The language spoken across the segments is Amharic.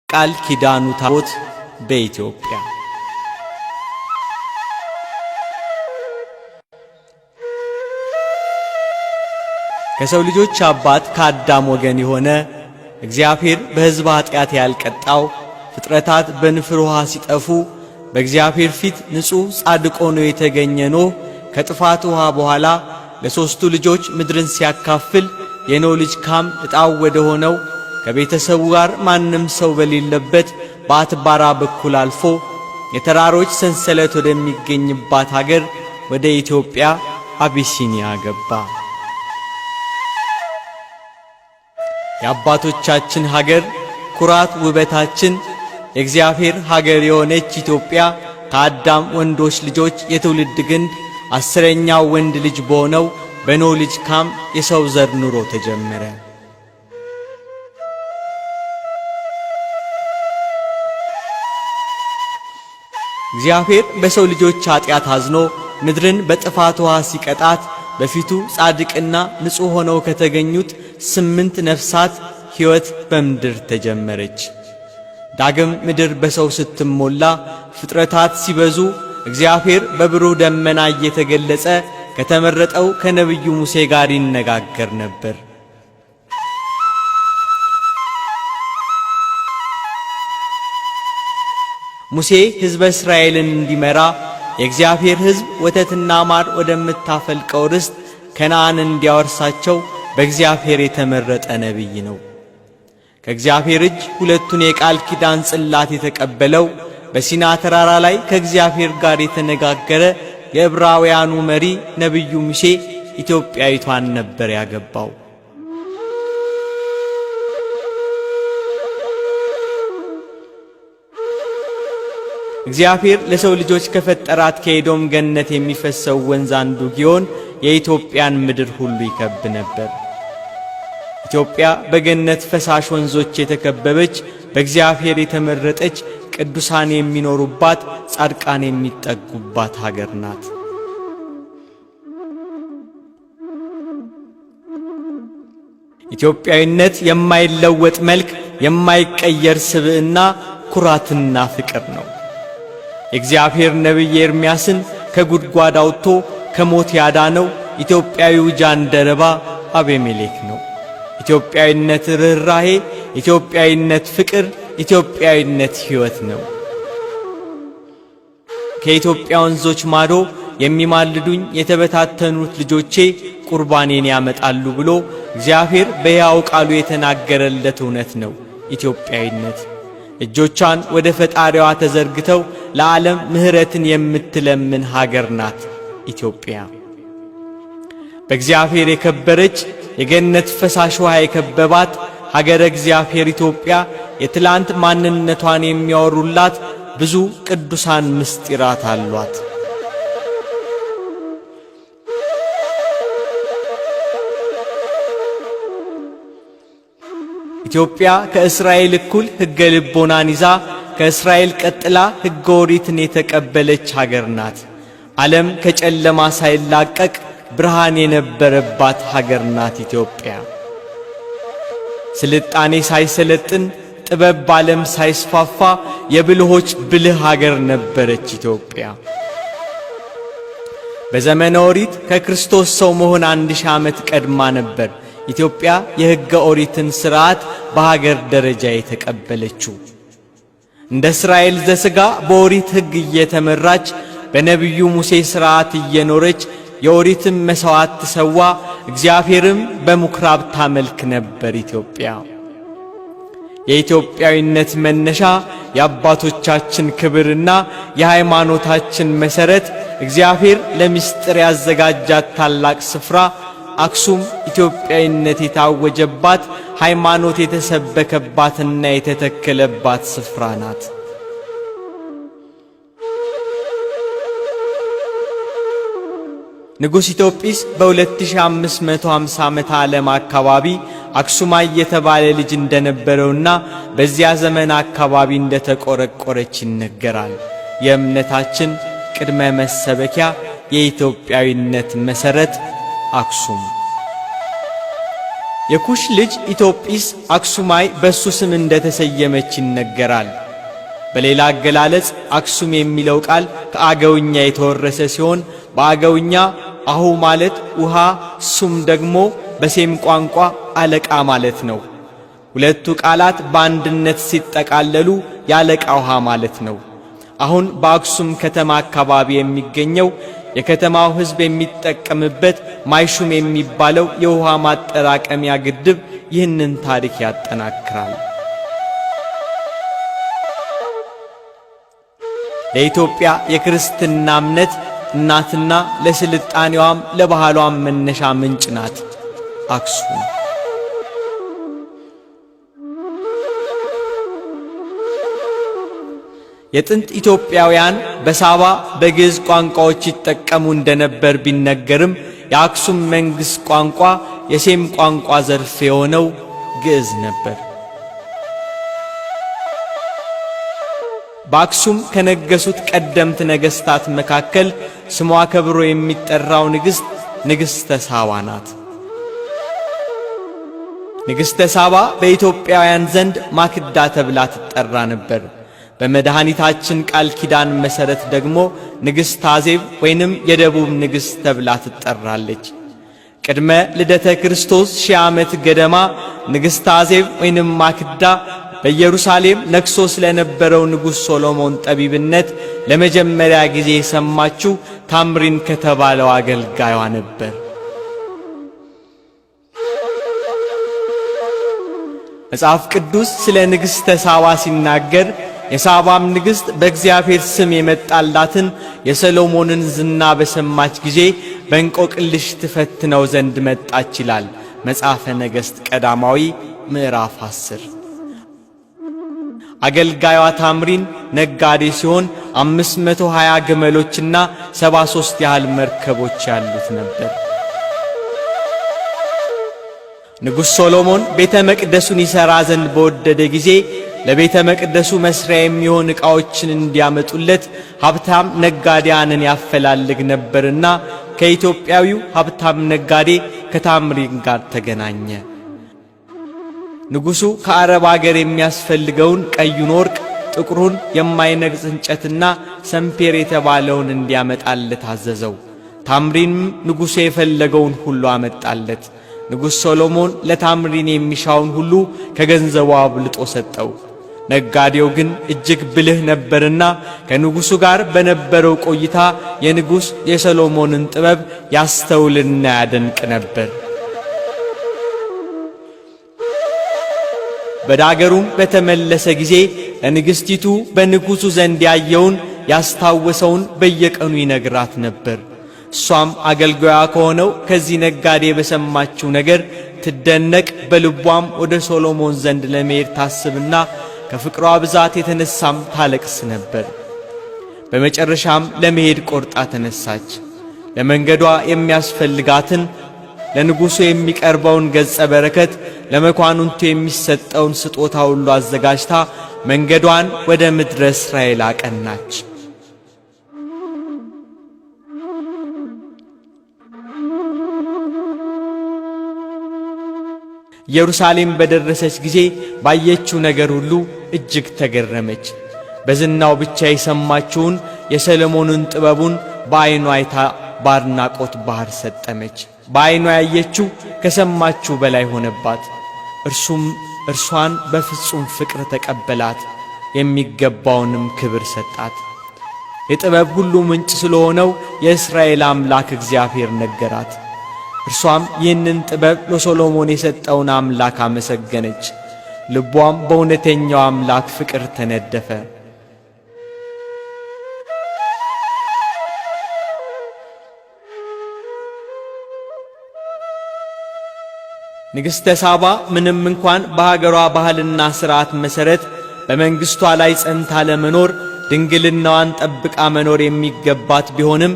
ቃል ኪዳኑ ታቦት በኢትዮጵያ ከሰው ልጆች አባት ከአዳም ወገን የሆነ እግዚአብሔር በሕዝብ ኃጢአት ያልቀጣው ፍጥረታት በንፍር ውሃ ሲጠፉ በእግዚአብሔር ፊት ንጹሕ ጻድቅ ሆኖ የተገኘ ኖህ ከጥፋት ውሃ በኋላ ለሦስቱ ልጆች ምድርን ሲያካፍል የኖህ ልጅ ካም ዕጣው ወደ ሆነው ከቤተሰቡ ጋር ማንም ሰው በሌለበት በአትባራ በኩል አልፎ የተራሮች ሰንሰለት ወደሚገኝባት ሀገር ወደ ኢትዮጵያ አቢሲኒያ ገባ። የአባቶቻችን ሀገር ኩራት ውበታችን የእግዚአብሔር ሀገር የሆነች ኢትዮጵያ ከአዳም ወንዶች ልጆች የትውልድ ግንድ 10ኛው ወንድ ልጅ በሆነው በኖህ ልጅ ካም የሰው ዘር ኑሮ ተጀመረ። እግዚአብሔር በሰው ልጆች ኃጢአት አዝኖ ምድርን በጥፋት ውሃ ሲቀጣት በፊቱ ጻድቅና ንጹሕ ሆነው ከተገኙት 8 ነፍሳት ሕይወት በምድር ተጀመረች። ዳግም ምድር በሰው ስትሞላ ፍጥረታት ሲበዙ እግዚአብሔር በብሩህ ደመና እየተገለጸ ከተመረጠው ከነቢዩ ሙሴ ጋር ይነጋገር ነበር። ሙሴ ሕዝበ እስራኤልን እንዲመራ የእግዚአብሔር ሕዝብ ወተትና ማር ወደምታፈልቀው ርስት ከነዓን እንዲያወርሳቸው በእግዚአብሔር የተመረጠ ነቢይ ነው። ከእግዚአብሔር እጅ ሁለቱን የቃል ኪዳን ጽላት የተቀበለው በሲና ተራራ ላይ ከእግዚአብሔር ጋር የተነጋገረ የዕብራውያኑ መሪ ነቢዩ ሙሴ ኢትዮጵያዊቷን ነበር ያገባው። እግዚአብሔር ለሰው ልጆች ከፈጠራት ከኤዶም ገነት የሚፈሰው ወንዝ አንዱ ጊዮን የኢትዮጵያን ምድር ሁሉ ይከብ ነበር። ኢትዮጵያ በገነት ፈሳሽ ወንዞች የተከበበች በእግዚአብሔር የተመረጠች ቅዱሳን የሚኖሩባት ጻድቃን የሚጠጉባት ሀገር ናት። ኢትዮጵያዊነት የማይለወጥ መልክ፣ የማይቀየር ስብዕና፣ ኩራትና ፍቅር ነው። የእግዚአብሔር ነቢይ ኤርምያስን ከጉድጓድ አውጥቶ ከሞት ያዳነው ኢትዮጵያዊው ጃንደረባ አቤሜሌክ ነው። ኢትዮጵያዊነት ርኅራኄ፣ ኢትዮጵያዊነት ፍቅር፣ ኢትዮጵያዊነት ሕይወት ነው። ከኢትዮጵያ ወንዞች ማዶ የሚማልዱኝ የተበታተኑት ልጆቼ ቁርባኔን ያመጣሉ ብሎ እግዚአብሔር በሕያው ቃሉ የተናገረለት እውነት ነው። ኢትዮጵያዊነት እጆቿን ወደ ፈጣሪዋ ተዘርግተው ለዓለም ምሕረትን የምትለምን ሀገር ናት ኢትዮጵያ። በእግዚአብሔር የከበረች የገነት ፈሳሽ ውሃ የከበባት ሀገረ እግዚአብሔር ኢትዮጵያ የትላንት ማንነቷን የሚያወሩላት ብዙ ቅዱሳን ምስጢራት አሏት። ኢትዮጵያ ከእስራኤል እኩል ሕገ ልቦናን ይዛ ከእስራኤል ቀጥላ ሕገ ኦሪትን የተቀበለች ሀገር ናት። ዓለም ከጨለማ ሳይላቀቅ ብርሃን የነበረባት ሀገር ናት ኢትዮጵያ። ስልጣኔ ሳይሰለጥን ጥበብ ባለም ሳይስፋፋ የብልሆች ብልህ ሀገር ነበረች ኢትዮጵያ። በዘመነ ኦሪት ከክርስቶስ ሰው መሆን 1000 ዓመት ቀድማ ነበር ኢትዮጵያ የሕገ ኦሪትን ሥርዓት በሀገር ደረጃ የተቀበለችው። እንደ እስራኤል ዘሥጋ በኦሪት ሕግ እየተመራች በነቢዩ ሙሴ ሥርዓት እየኖረች የኦሪትን መሥዋዕት ትሰዋ እግዚአብሔርም በምኵራብ ታመልክ ነበር ኢትዮጵያ። የኢትዮጵያዊነት መነሻ የአባቶቻችን ክብርና የሃይማኖታችን መሠረት እግዚአብሔር ለምስጢር ያዘጋጃት ታላቅ ስፍራ አክሱም ኢትዮጵያዊነት የታወጀባት ሃይማኖት የተሰበከባትና የተተከለባት ስፍራ ናት። ንጉሥ ኢትዮጵስ በ2550 ዓመተ ዓለም አካባቢ አክሱማይ የተባለ ልጅ እንደነበረውና በዚያ ዘመን አካባቢ እንደተቆረቆረች ይነገራል። የእምነታችን ቅድመ መሰበኪያ የኢትዮጵያዊነት መሠረት አክሱም የኩሽ ልጅ ኢትዮጵስ አክሱማይ በሱ ስም እንደተሰየመች ይነገራል። በሌላ አገላለጽ አክሱም የሚለው ቃል ከአገውኛ የተወረሰ ሲሆን በአገውኛ አሁ ማለት ውሃ፣ ሱም ደግሞ በሴም ቋንቋ አለቃ ማለት ነው። ሁለቱ ቃላት በአንድነት ሲጠቃለሉ ያለቃ ውሃ ማለት ነው። አሁን በአክሱም ከተማ አካባቢ የሚገኘው የከተማው ሕዝብ የሚጠቀምበት ማይሹም የሚባለው የውሃ ማጠራቀሚያ ግድብ ይህንን ታሪክ ያጠናክራል። ለኢትዮጵያ የክርስትና እምነት እናትና ለስልጣኔዋም ለባህሏም መነሻ ምንጭ ናት አክሱም። የጥንት ኢትዮጵያውያን በሳባ በግዕዝ ቋንቋዎች ይጠቀሙ እንደነበር ቢነገርም የአክሱም መንግሥት ቋንቋ የሴም ቋንቋ ዘርፍ የሆነው ግዕዝ ነበር። በአክሱም ከነገሱት ቀደምት ነገሥታት መካከል ስሟ ከብሮ የሚጠራው ንግሥተ ሳባ ናት። ንግሥተ ሳባ በኢትዮጵያውያን ዘንድ ማክዳ ተብላ ትጠራ ነበር። በመድኃኒታችን ቃል ኪዳን መሠረት ደግሞ ንግሥት አዜብ ወይንም የደቡብ ንግሥት ተብላ ትጠራለች። ቅድመ ልደተ ክርስቶስ 1000 ዓመት ገደማ ንግሥት አዜብ ወይንም ማክዳ በኢየሩሳሌም ነግሶ ስለነበረው ንጉሥ ሶሎሞን ጠቢብነት ለመጀመሪያ ጊዜ የሰማችው ታምሪን ከተባለው አገልጋዩዋ ነበር። መጽሐፍ ቅዱስ ስለ ንግሥተ ሳባ ሲናገር የሳባም ንግሥት በእግዚአብሔር ስም የመጣላትን የሰሎሞንን ዝና በሰማች ጊዜ በእንቆቅልሽ ትፈትነው ዘንድ መጣች ይላል መጽሐፈ ነገሥት ቀዳማዊ ምዕራፍ 10። አገልጋዩዋ ታምሪን ነጋዴ ሲሆን 520 ግመሎችና 73 ያህል መርከቦች ያሉት ነበር። ንጉሥ ሶሎሞን ቤተ መቅደሱን ይሠራ ዘንድ በወደደ ጊዜ ለቤተ መቅደሱ መስሪያ የሚሆን ዕቃዎችን እንዲያመጡለት ሀብታም ነጋዴያንን ያፈላልግ ነበርና ከኢትዮጵያዊው ሀብታም ነጋዴ ከታምሪን ጋር ተገናኘ። ንጉሡ ከአረብ አገር የሚያስፈልገውን ቀዩን ወርቅ፣ ጥቁሩን የማይነግስ እንጨትና ሰምፔር የተባለውን እንዲያመጣለት አዘዘው። ታምሪንም ንጉሡ የፈለገውን ሁሉ አመጣለት። ንጉሥ ሶሎሞን ለታምሪን የሚሻውን ሁሉ ከገንዘቡ አብልጦ ሰጠው። ነጋዴው ግን እጅግ ብልህ ነበርና ከንጉሡ ጋር በነበረው ቆይታ የንጉሥ የሰሎሞንን ጥበብ ያስተውልና ያደንቅ ነበር። በዳገሩም በተመለሰ ጊዜ ለንግሥቲቱ በንጉሡ ዘንድ ያየውን ያስታወሰውን በየቀኑ ይነግራት ነበር። እሷም አገልጋዩዋ ከሆነው ከዚህ ነጋዴ በሰማችው ነገር ትደነቅ፣ በልቧም ወደ ሶሎሞን ዘንድ ለመሄድ ታስብና ከፍቅሯ ብዛት የተነሳም ታለቅስ ነበር። በመጨረሻም ለመሄድ ቆርጣ ተነሳች። ለመንገዷ የሚያስፈልጋትን፣ ለንጉሡ የሚቀርበውን ገጸ በረከት፣ ለመኳንንቱ የሚሰጠውን ስጦታ ሁሉ አዘጋጅታ መንገዷን ወደ ምድረ እስራኤል አቀናች። ኢየሩሳሌም በደረሰች ጊዜ ባየችው ነገር ሁሉ እጅግ ተገረመች። በዝናው ብቻ የሰማችውን የሰሎሞንን ጥበቡን በዓይኗ አይታ ባድናቆት ባህር ሰጠመች። በዓይኗ ያየችው ከሰማችው በላይ ሆነባት። እርሱም እርሷን በፍጹም ፍቅር ተቀበላት፣ የሚገባውንም ክብር ሰጣት። የጥበብ ሁሉ ምንጭ ስለሆነው የእስራኤል አምላክ እግዚአብሔር ነገራት። እርሷም ይህንን ጥበብ ለሶሎሞን የሰጠውን አምላክ አመሰገነች። ልቧም በእውነተኛው አምላክ ፍቅር ተነደፈ። ንግሥተ ሳባ ምንም እንኳን በሀገሯ ባህልና ሥርዓት መሠረት በመንግሥቷ ላይ ጸንታ ለመኖር ድንግልናዋን ጠብቃ መኖር የሚገባት ቢሆንም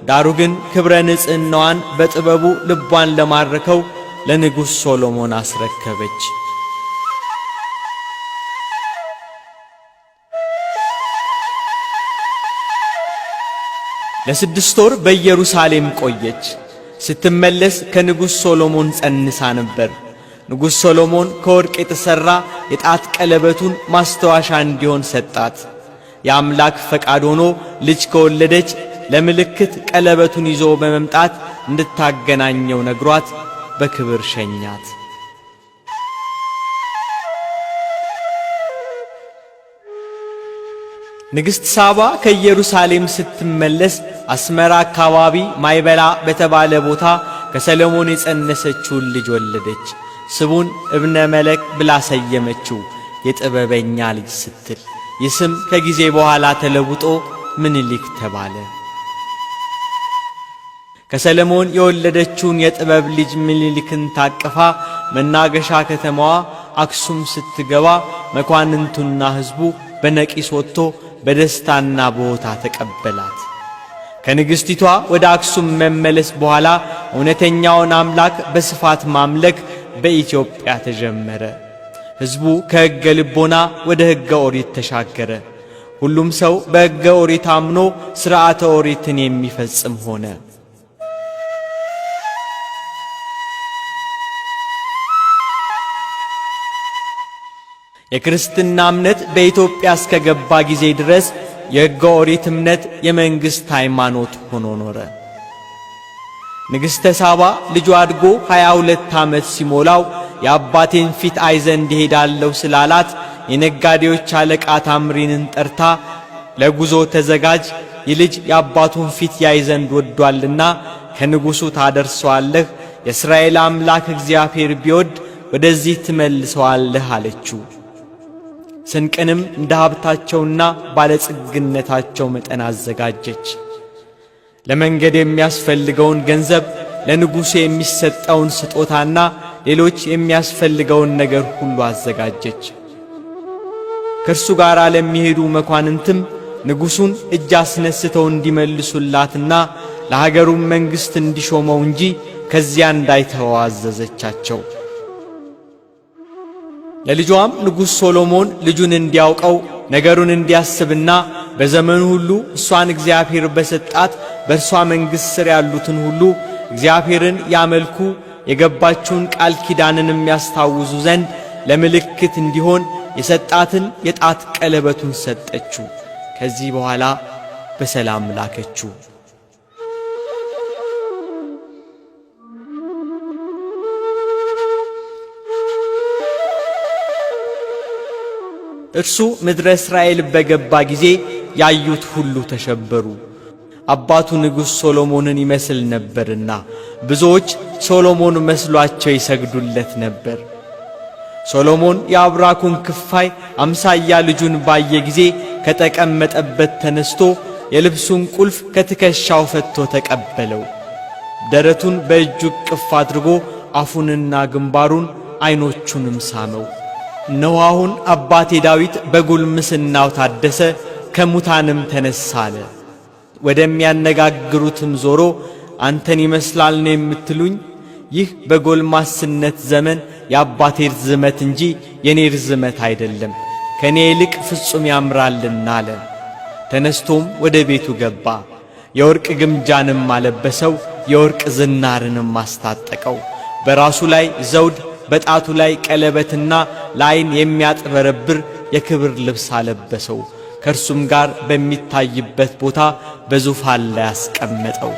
ዳሩ ግን ክብረ ንጽሕናዋን በጥበቡ ልቧን ለማረከው ለንጉሥ ሶሎሞን አስረከበች። ለ6 ወር በኢየሩሳሌም ቆየች። ስትመለስ ከንጉሥ ሶሎሞን ጸንሳ ነበር። ንጉሥ ሰሎሞን ከወርቅ የተሠራ የጣት ቀለበቱን ማስተዋሻ እንዲሆን ሰጣት። የአምላክ ፈቃድ ሆኖ ልጅ ከወለደች ለምልክት ቀለበቱን ይዞ በመምጣት እንድታገናኘው ነግሯት በክብር ሸኛት። ንግሥት ሳባ ከኢየሩሳሌም ስትመለስ አስመራ አካባቢ ማይበላ በተባለ ቦታ ከሰሎሞን የጸነሰችውን ልጅ ወለደች። ስሙን እብነ መለክ ብላ ሰየመችው፣ የጥበበኛ ልጅ ስትል። ይህ ስም ከጊዜ በኋላ ተለውጦ ምኒልክ ተባለ። ከሰሎሞን የወለደችውን የጥበብ ልጅ ምኒልክን ታቅፋ መናገሻ ከተማዋ አክሱም ስትገባ መኳንንቱና ሕዝቡ በነቂስ ወጥቶ በደስታና በሆታ ተቀበላት። ከንግሥቲቷ ወደ አክሱም መመለስ በኋላ እውነተኛውን አምላክ በስፋት ማምለክ በኢትዮጵያ ተጀመረ። ሕዝቡ ከሕገ ልቦና ወደ ሕገ ኦሪት ተሻገረ። ሁሉም ሰው በሕገ ኦሪት አምኖ ሥርዓተ ኦሪትን የሚፈጽም ሆነ። የክርስትና እምነት በኢትዮጵያ እስከገባ ጊዜ ድረስ የሕገ ኦሪት እምነት የመንግሥት ሃይማኖት ሆኖ ኖረ። ንግሥተ ሳባ ልጇ አድጎ 22 ዓመት ሲሞላው የአባቴን ፊት አይ ዘንድ እሄዳለሁ ስላላት የነጋዴዎች አለቃ ታምሪንን ጠርታ ለጉዞ ተዘጋጅ፣ ይህ ልጅ የአባቱን ፊት ያይ ዘንድ ወዷልና ከንጉሡ ታደርሰዋለህ፣ የእስራኤል አምላክ እግዚአብሔር ቢወድ ወደዚህ ትመልሰዋለህ አለችው። ስንቅንም እንደ ሀብታቸውና ባለጽግነታቸው መጠን አዘጋጀች። ለመንገድ የሚያስፈልገውን ገንዘብ፣ ለንጉሡ የሚሰጠውን ስጦታና ሌሎች የሚያስፈልገውን ነገር ሁሉ አዘጋጀች። ከእርሱ ጋር ለሚሄዱ መኳንንትም ንጉሡን እጅ አስነስተው እንዲመልሱላትና ለሀገሩም መንግሥት እንዲሾመው እንጂ ከዚያ እንዳይተወው አዘዘቻቸው። ለልጇም ንጉሥ ሰሎሞን ልጁን እንዲያውቀው ነገሩን እንዲያስብና በዘመኑ ሁሉ እሷን እግዚአብሔር በሰጣት በእርሷ መንግሥት ሥር ያሉትን ሁሉ እግዚአብሔርን ያመልኩ የገባችውን ቃል ኪዳንንም ያስታውሱ ዘንድ ለምልክት እንዲሆን የሰጣትን የጣት ቀለበቱን ሰጠችው። ከዚህ በኋላ በሰላም ላከችው። እርሱ ምድረ እስራኤል በገባ ጊዜ ያዩት ሁሉ ተሸበሩ። አባቱ ንጉሥ ሰሎሞንን ይመስል ነበርና ብዙዎች ሰሎሞን መስሏቸው ይሰግዱለት ነበር። ሰሎሞን የአብራኩን ክፋይ አምሳያ ልጁን ባየ ጊዜ ከተቀመጠበት ተነስቶ የልብሱን ቁልፍ ከትከሻው ፈትቶ ተቀበለው። ደረቱን በእጁ ቅፍ አድርጎ አፉንና ግንባሩን ዓይኖቹንም ሳመው። እነሆ አሁን አባቴ ዳዊት በጉልምስናው ታደሰ፣ ከሙታንም ተነሣ አለ። ወደሚያነጋግሩትም ዞሮ አንተን ይመስላል ነው የምትሉኝ? ይህ በጎልማስነት ዘመን የአባቴ ርዝመት እንጂ የኔ ርዝመት አይደለም፣ ከኔ ይልቅ ፍጹም ያምራልና አለ። ተነስቶም ወደ ቤቱ ገባ። የወርቅ ግምጃንም አለበሰው፣ የወርቅ ዝናርንም አስታጠቀው። በራሱ ላይ ዘውድ፣ በጣቱ ላይ ቀለበትና ለዓይን የሚያጥበረብር የክብር ልብስ አለበሰው። ከእርሱም ጋር በሚታይበት ቦታ በዙፋን ላይ አስቀመጠው።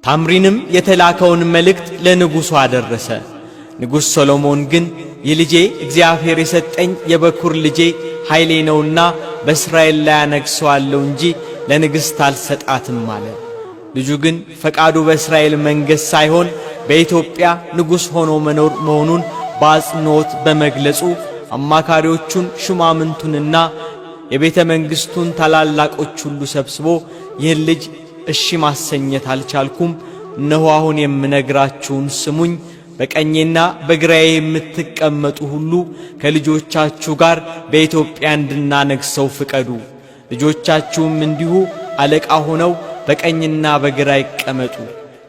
ታምሪንም የተላከውን መልእክት ለንጉሡ አደረሰ። ንጉሥ ሰሎሞን ግን ይህ ልጄ እግዚአብሔር የሰጠኝ የበኩር ልጄ ኃይሌ ነውና በእስራኤል ላይ አነግሠዋለሁ እንጂ ለንግሥት አልሰጣትም አለ። ልጁ ግን ፈቃዱ በእስራኤል መንገሥ ሳይሆን በኢትዮጵያ ንጉሥ ሆኖ መኖር መሆኑን በአጽንዖት በመግለጹ አማካሪዎቹን ሹማምንቱንና የቤተ መንግሥቱን ታላላቆች ሁሉ ሰብስቦ ይህን ልጅ እሺ ማሰኘት አልቻልኩም። እነሆ አሁን የምነግራችሁን ስሙኝ። በቀኜና በግራዬ የምትቀመጡ ሁሉ ከልጆቻችሁ ጋር በኢትዮጵያ እንድናነግሠው ፍቀዱ። ልጆቻችሁም እንዲሁ አለቃ ሆነው በቀኝና በግራ ይቀመጡ።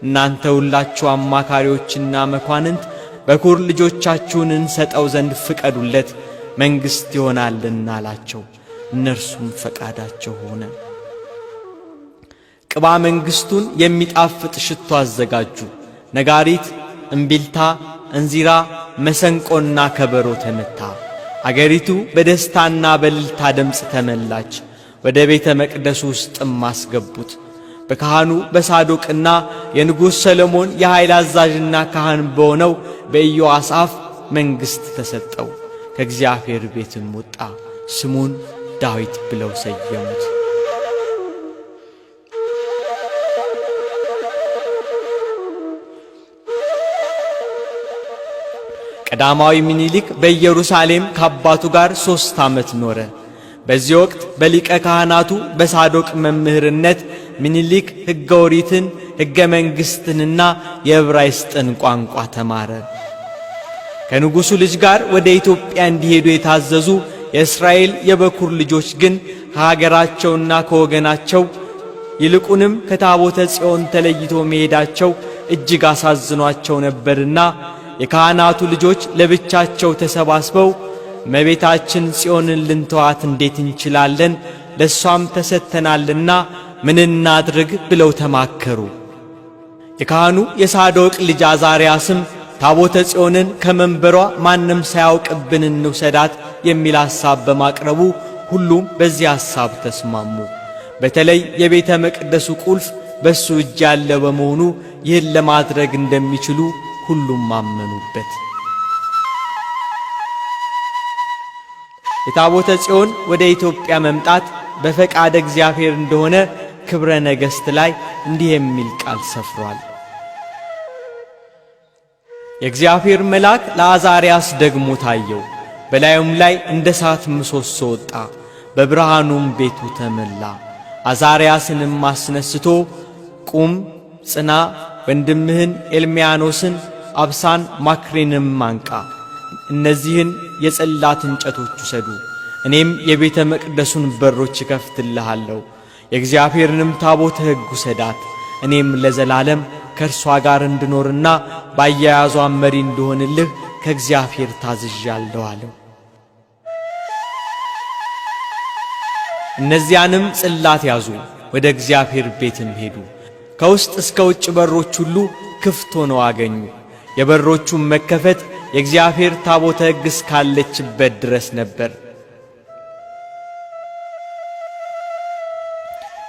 እናንተ ሁላችሁ አማካሪዎችና መኳንንት በኩር ልጆቻችሁን እንሰጠው ዘንድ ፍቀዱለት፣ መንግሥት ይሆናልና አላቸው። እነርሱም ፈቃዳቸው ሆነ። ቅባ መንግሥቱን የሚጣፍጥ ሽቶ አዘጋጁ። ነጋሪት፣ እምቢልታ፣ እንዚራ፣ መሰንቆና ከበሮ ተመታ። አገሪቱ በደስታና በእልልታ ድምፅ ተመላች። ወደ ቤተ መቅደሱ ውስጥም አስገቡት። በካህኑ በሳዶቅና የንጉሥ ሰሎሞን የኃይል አዛዥና ካህን በሆነው በኢዮአስ አፍ መንግሥት ተሰጠው። ከእግዚአብሔር ቤትም ወጣ። ስሙን ዳዊት ብለው ሰየሙት። ቀዳማዊ ምኒልክ በኢየሩሳሌም ከአባቱ ጋር 3 ዓመት ኖረ። በዚህ ወቅት በሊቀ ካህናቱ በሳዶቅ መምህርነት ምኒልክ ሕገ ኦሪትን፣ ሕገ መንግሥትንና የዕብራይስጥን ቋንቋ ተማረ። ከንጉሡ ልጅ ጋር ወደ ኢትዮጵያ እንዲሄዱ የታዘዙ የእስራኤል የበኩር ልጆች ግን ከሀገራቸውና ከወገናቸው ይልቁንም ከታቦተ ጽዮን ተለይቶ መሄዳቸው እጅግ አሳዝኗቸው ነበርና የካህናቱ ልጆች ለብቻቸው ተሰባስበው እመቤታችን ጽዮንን ልንተዋት እንዴት እንችላለን? ለሷም ተሰጥተናልና ምን እናድርግ ብለው ተማከሩ። የካህኑ የሳዶቅ ልጅ አዛርያስም ታቦተ ጽዮንን ከመንበሯ ማንም ሳያውቅብን እንውሰዳት የሚል ሐሳብ በማቅረቡ ሁሉም በዚህ ሐሳብ ተስማሙ። በተለይ የቤተ መቅደሱ ቁልፍ በሱ እጅ ያለ በመሆኑ ይህን ለማድረግ እንደሚችሉ ሁሉም አመኑበት። የታቦተ ጽዮን ወደ ኢትዮጵያ መምጣት በፈቃደ እግዚአብሔር እንደሆነ ክብረ ነገሥት ላይ እንዲህ የሚል ቃል ሰፍሯል። የእግዚአብሔር መልአክ ለአዛርያስ ደግሞ ታየው። በላዩም ላይ እንደ እሳት ምሰሶ ወጣ፣ በብርሃኑም ቤቱ ተመላ። አዛርያስንም አስነስቶ ቁም፣ ጽና፣ ወንድምህን ኤልምያኖስን፣ አብሳን፣ ማክሬንም አንቃ፣ እነዚህን የጽላት እንጨቶች ውሰዱ፣ እኔም የቤተ መቅደሱን በሮች እከፍትልሃለሁ። የእግዚአብሔርንም ታቦተ ሕግ ውሰዳት፣ እኔም ለዘላለም ከእርሷ ጋር እንድኖርና ባያያዟም መሪ እንድሆንልህ ከእግዚአብሔር ታዝዣለሁ አለው። እነዚያንም ጽላት ያዙ፣ ወደ እግዚአብሔር ቤትም ሄዱ። ከውስጥ እስከ ውጭ በሮች ሁሉ ክፍት ሆነው አገኙ። የበሮቹም መከፈት የእግዚአብሔር ታቦተ ሕግ እስካለችበት ድረስ ነበር።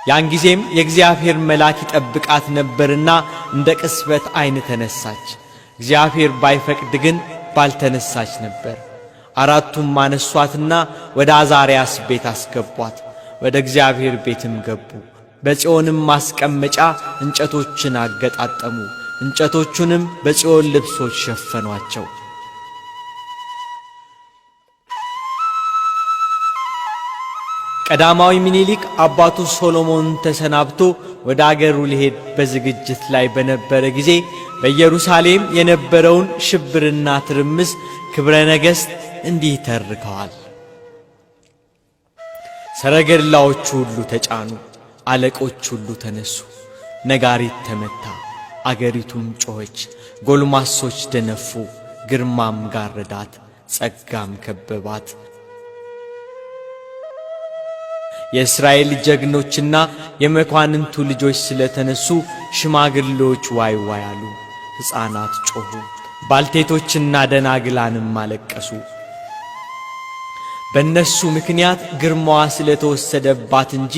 ያን ጊዜም የእግዚአብሔር መልአክ ይጠብቃት ነበርና እንደ ቅስበት ዓይን ተነሳች። እግዚአብሔር ባይፈቅድ ግን ባልተነሳች ነበር። አራቱም አነሷትና ወደ አዛርያስ ቤት አስገቧት። ወደ እግዚአብሔር ቤትም ገቡ። በጽዮንም ማስቀመጫ እንጨቶችን አገጣጠሙ። እንጨቶቹንም በጽዮን ልብሶች ሸፈኗቸው። ቀዳማዊ ምኒልክ አባቱ ሶሎሞን ተሰናብቶ ወደ አገሩ ሊሄድ በዝግጅት ላይ በነበረ ጊዜ በኢየሩሳሌም የነበረውን ሽብርና ትርምስ ክብረ ነገሥት እንዲህ ተርከዋል። ሰረገላዎቹ ሁሉ ተጫኑ፣ አለቆች ሁሉ ተነሱ፣ ነጋሪት ተመታ፣ አገሪቱም ጮኸች፣ ጎልማሶች ደነፉ፣ ግርማም ጋረዳት፣ ጸጋም ከበባት። የእስራኤል ጀግኖችና የመኳንንቱ ልጆች ስለተነሱ ሽማግሌዎች ዋይ ዋይ አሉ፣ ሕፃናት ጮኹ፣ ባልቴቶችና ደናግላንም አለቀሱ። በእነሱ ምክንያት ግርማዋ ስለተወሰደባት እንጂ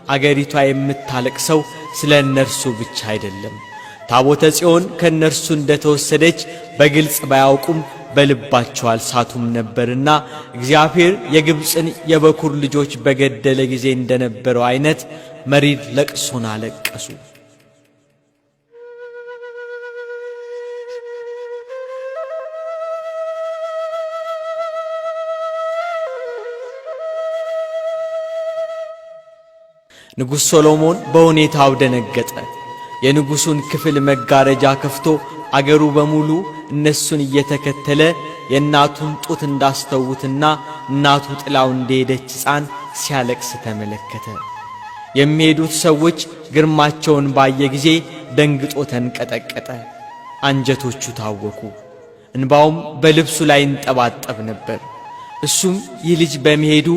አገሪቷ የምታለቅሰው ስለ እነርሱ ብቻ አይደለም። ታቦተ ጽዮን ከእነርሱ እንደተወሰደች በግልጽ ባያውቁም በልባቸው አልሳቱም ነበርና እግዚአብሔር የግብፅን የበኩር ልጆች በገደለ ጊዜ እንደነበረው አይነት መሪር ለቅሶን አለቀሱ። ንጉሥ ሶሎሞን በሁኔታው ደነገጠ። የንጉሡን ክፍል መጋረጃ ከፍቶ አገሩ በሙሉ እነሱን እየተከተለ የእናቱን ጡት እንዳስተውትና እናቱ ጥላው እንደሄደች ሕፃን ሲያለቅስ ተመለከተ። የሚሄዱት ሰዎች ግርማቸውን ባየ ጊዜ ደንግጦ ተንቀጠቀጠ፣ አንጀቶቹ ታወኩ፣ እንባውም በልብሱ ላይ እንጠባጠብ ነበር። እሱም ይህ ልጅ በመሄዱ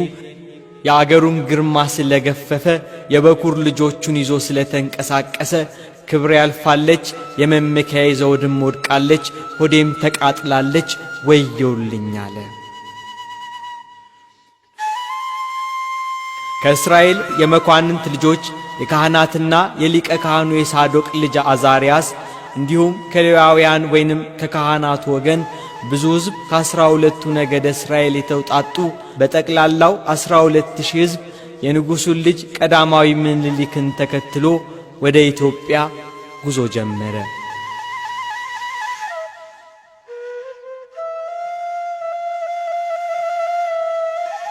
የአገሩን ግርማ ስለገፈፈ የበኩር ልጆቹን ይዞ ስለተንቀሳቀሰ ክብር ያልፋለች፣ የመመኪያዬ ዘውድም ወድቃለች፣ ሆዴም ተቃጥላለች፣ ወየውልኝ አለ። ከእስራኤል የመኳንንት ልጆች የካህናትና የሊቀ ካህኑ የሳዶቅ ልጅ አዛርያስ እንዲሁም ከሌዋውያን ወይንም ከካህናቱ ወገን ብዙ ሕዝብ ከ12ቱ ነገደ እስራኤል የተውጣጡ በጠቅላላው 12,000 ሕዝብ የንጉሡን ልጅ ቀዳማዊ ምኒልክን ተከትሎ ወደ ኢትዮጵያ ጉዞ ጀመረ።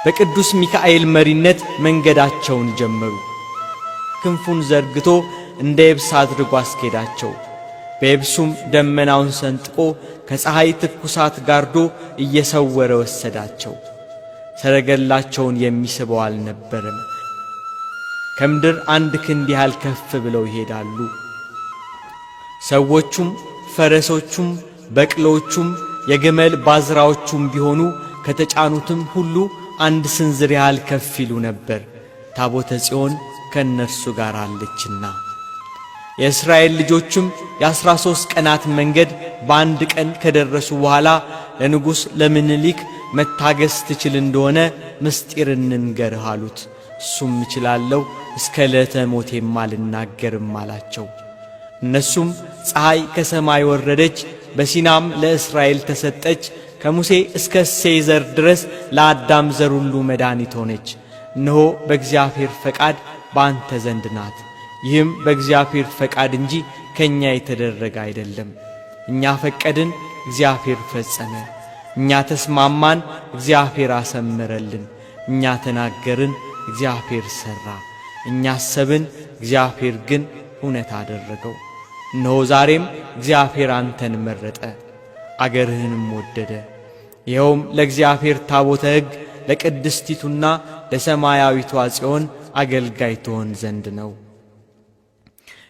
በቅዱስ ሚካኤል መሪነት መንገዳቸውን ጀመሩ። ክንፉን ዘርግቶ እንደ የብስ አድርጎ አስኬዳቸው። በየብሱም ደመናውን ሰንጥቆ ከፀሐይ ትኩሳት ጋርዶ እየሰወረ ወሰዳቸው። ሰረገላቸውን የሚስበው አልነበረም። ከምድር 1 ክንድ ያህል ከፍ ብለው ይሄዳሉ። ሰዎቹም ፈረሶቹም በቅሎቹም የግመል ባዝራዎቹም ቢሆኑ ከተጫኑትም ሁሉ 1 ስንዝር ያህል ከፍ ይሉ ነበር፣ ታቦተ ጽዮን ከእነርሱ ጋር አለችና። የእስራኤል ልጆችም የ13 ቀናት መንገድ በ1 ቀን ከደረሱ በኋላ ለንጉሥ ለምኒልክ መታገስ ትችል እንደሆነ ምስጢር እንንገርህ አሉት። እሱም እችላለሁ፣ እስከ ዕለተ ሞቴም አልናገርም አላቸው። እነሱም ፀሐይ ከሰማይ ወረደች፣ በሲናም ለእስራኤል ተሰጠች፣ ከሙሴ እስከ እሴይ ዘር ድረስ ለአዳም ዘር ሁሉ መድኃኒት ሆነች። እነሆ በእግዚአብሔር ፈቃድ በአንተ ዘንድ ናት። ይህም በእግዚአብሔር ፈቃድ እንጂ ከእኛ የተደረገ አይደለም። እኛ ፈቀድን፣ እግዚአብሔር ፈጸመ። እኛ ተስማማን፣ እግዚአብሔር አሰመረልን። እኛ ተናገርን፣ እግዚአብሔር ሠራ። እኛ አሰብን፣ እግዚአብሔር ግን እውነት አደረገው። እነሆ ዛሬም እግዚአብሔር አንተን መረጠ፣ አገርህንም ወደደ። ይኸውም ለእግዚአብሔር ታቦተ ሕግ ለቅድስቲቱና ለሰማያዊቷ ጽዮን አገልጋይ ትሆን ዘንድ ነው።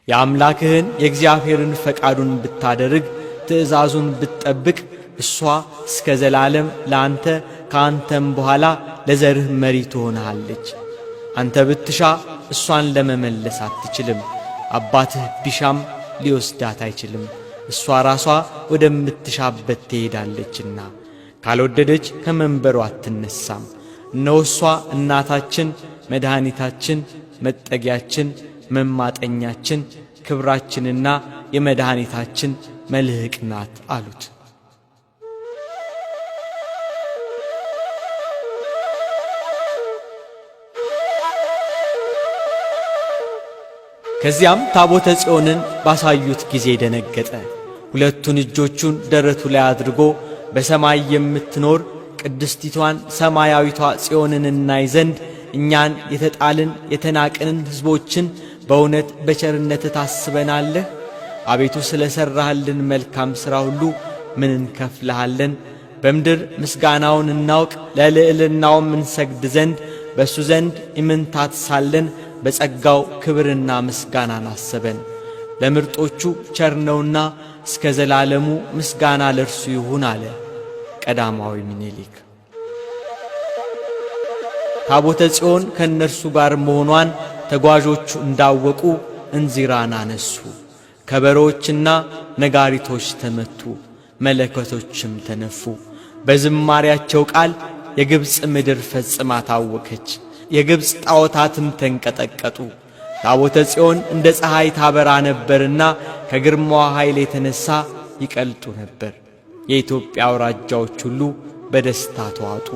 የአምላክህን የእግዚአብሔርን ፈቃዱን ብታደርግ ትእዛዙን ብትጠብቅ እሷ እስከ ዘላለም ለአንተ ከአንተም በኋላ ለዘርህ መሪ ትሆንሃለች። አንተ ብትሻ እሷን ለመመለስ አትችልም፣ አባትህ ቢሻም ሊወስዳት አይችልም። እሷ ራሷ ወደምትሻበት ትሄዳለችና ካልወደደች ከመንበሩ አትነሳም። እነሆ እሷ እናታችን፣ መድኃኒታችን፣ መጠጊያችን፣ መማጠኛችን፣ ክብራችንና የመድኃኒታችን መልሕቅ ናት አሉት። ከዚያም ታቦተ ጽዮንን ባሳዩት ጊዜ ደነገጠ። 2 እጆቹን ደረቱ ላይ አድርጎ በሰማይ የምትኖር ቅድስቲቷን ሰማያዊቷ ጽዮንን እናይ ዘንድ እኛን የተጣልን የተናቅንን ሕዝቦችን በእውነት በቸርነት ታስበናለህ? አቤቱ ስለ ሠራህልን መልካም ሥራ ሁሉ ምን እንከፍልሃለን? በምድር ምስጋናውን እናውቅ ለልዕልናውም እንሰግድ ዘንድ በእሱ ዘንድ ኢምንታት ሳለን በጸጋው ክብርና ምስጋናን አሰበን። ለምርጦቹ ቸር ነውና እስከ ዘላለሙ ምስጋና ለእርሱ ይሁን አለ ቀዳማዊ ምኒልክ። ታቦተ ጽዮን ከእነርሱ ጋር መሆኗን ተጓዦቹ እንዳወቁ እንዚራን አነሱ። ከበሮችና ነጋሪቶች ተመቱ፣ መለከቶችም ተነፉ። በዝማሪያቸው ቃል የግብፅ ምድር ፈጽማ ታወከች፣ የግብፅ ጣዖታትም ተንቀጠቀጡ። ታቦተ ጽዮን እንደ ፀሐይ ታበራ ነበርና ከግርማዋ ኃይል የተነሣ ይቀልጡ ነበር። የኢትዮጵያ አውራጃዎች ሁሉ በደስታ ተዋጡ።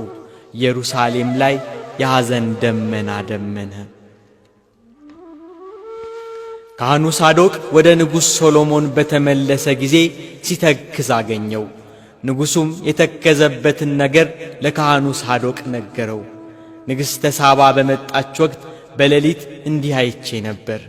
ኢየሩሳሌም ላይ የሐዘን ደመና ደመነ። ካህኑ ሳዶቅ ወደ ንጉሥ ሶሎሞን በተመለሰ ጊዜ ሲተክዝ አገኘው። ንጉሡም የተከዘበትን ነገር ለካህኑ ሳዶቅ ነገረው። ንግሥተ ሳባ በመጣች ወቅት በሌሊት እንዲህ አይቼ ነበር።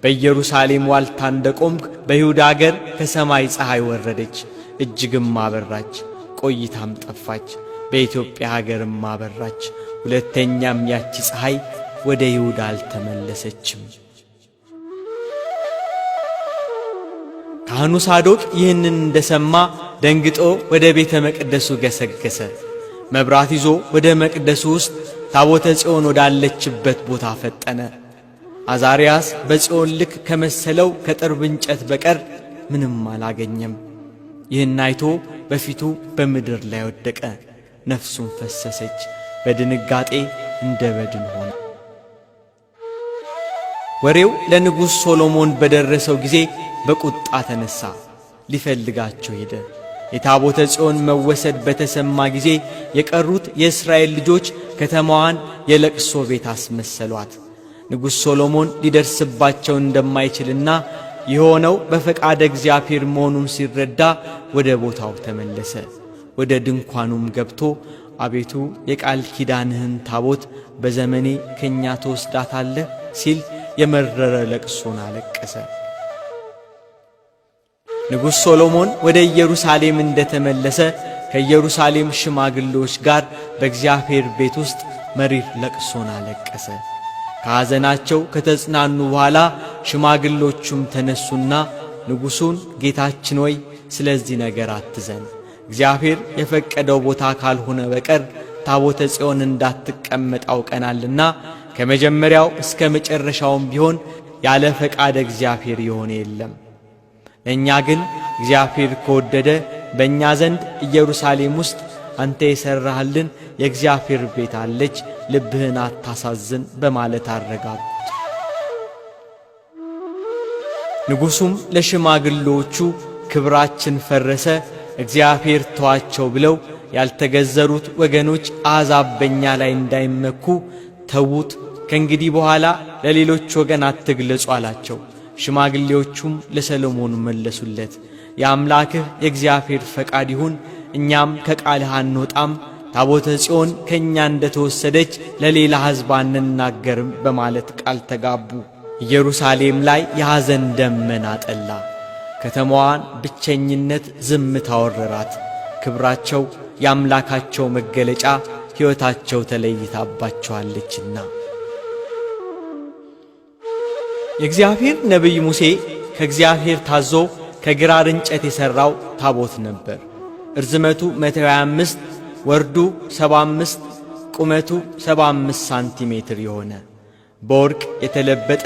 በኢየሩሳሌም ዋልታ እንደ ቆምክ በይሁዳ አገር ከሰማይ ፀሐይ ወረደች፣ እጅግም አበራች፣ ቆይታም ጠፋች። በኢትዮጵያ ሀገርም አበራች። ሁለተኛም ያቺ ፀሐይ ወደ ይሁዳ አልተመለሰችም። ካህኑ ሳዶቅ ይህንን እንደሰማ ደንግጦ ወደ ቤተ መቅደሱ ገሰገሰ። መብራት ይዞ ወደ መቅደሱ ውስጥ ታቦተ ጽዮን ወዳለችበት ቦታ ፈጠነ። አዛርያስ በጽዮን ልክ ከመሰለው ከጥርብ እንጨት በቀር ምንም አላገኘም። ይህን አይቶ በፊቱ በምድር ላይ ወደቀ። ነፍሱን ፈሰሰች። በድንጋጤ እንደ በድን ሆነ። ወሬው ለንጉሥ ሶሎሞን በደረሰው ጊዜ በቁጣ ተነሳ፣ ሊፈልጋቸው ሄደ። የታቦተ ጽዮን መወሰድ በተሰማ ጊዜ የቀሩት የእስራኤል ልጆች ከተማዋን የለቅሶ ቤት አስመሰሏት። ንጉሥ ሶሎሞን ሊደርስባቸው እንደማይችልና የሆነው በፈቃደ እግዚአብሔር መሆኑን ሲረዳ ወደ ቦታው ተመለሰ። ወደ ድንኳኑም ገብቶ አቤቱ የቃል ኪዳንህን ታቦት በዘመኔ ከእኛ ትወስዳታለህ ሲል የመረረ ለቅሶን አለቀሰ። ንጉሥ ሶሎሞን ወደ ኢየሩሳሌም እንደተመለሰ ከኢየሩሳሌም ሽማግሌዎች ጋር በእግዚአብሔር ቤት ውስጥ መሪር ለቅሶን አለቀሰ። ከሐዘናቸው ከተጽናኑ በኋላ ሽማግሌዎቹም ተነሱና ንጉሡን ጌታችን ሆይ ስለዚህ ነገር አትዘን፣ እግዚአብሔር የፈቀደው ቦታ ካልሆነ በቀር ታቦተ ጽዮን እንዳትቀመጥ አውቀናልና ከመጀመሪያው እስከ መጨረሻውም ቢሆን ያለ ፈቃደ እግዚአብሔር የሆነ የለም። ለእኛ ግን እግዚአብሔር ከወደደ በእኛ ዘንድ ኢየሩሳሌም ውስጥ አንተ የሠራህልን የእግዚአብሔር ቤት አለች፣ ልብህን አታሳዝን በማለት አረጋጉት። ንጉሡም ለሽማግሌዎቹ ክብራችን ፈረሰ፣ እግዚአብሔር ተዋቸው ብለው ያልተገዘሩት ወገኖች አሕዛብ በእኛ ላይ እንዳይመኩ ተዉት፣ ከእንግዲህ በኋላ ለሌሎች ወገን አትግለጹ አላቸው። ሽማግሌዎቹም ለሰሎሞን መለሱለት፣ የአምላክህ የእግዚአብሔር ፈቃድ ይሁን፣ እኛም ከቃልህ አንወጣም፣ ታቦተ ጽዮን ከእኛ እንደተወሰደች ለሌላ ሕዝብ አንናገርም በማለት ቃል ተጋቡ። ኢየሩሳሌም ላይ የሐዘን ደመና ጠላ። ከተማዋን ብቸኝነት ዝምታ ወረራት። ክብራቸው የአምላካቸው መገለጫ ሕይወታቸው ተለይታባቸዋለችና። የእግዚአብሔር ነቢይ ሙሴ ከእግዚአብሔር ታዞ ከግራር እንጨት የሠራው ታቦት ነበር። እርዝመቱ 125 ወርዱ 75 ቁመቱ 75 ሳንቲሜትር የሆነ በወርቅ የተለበጠ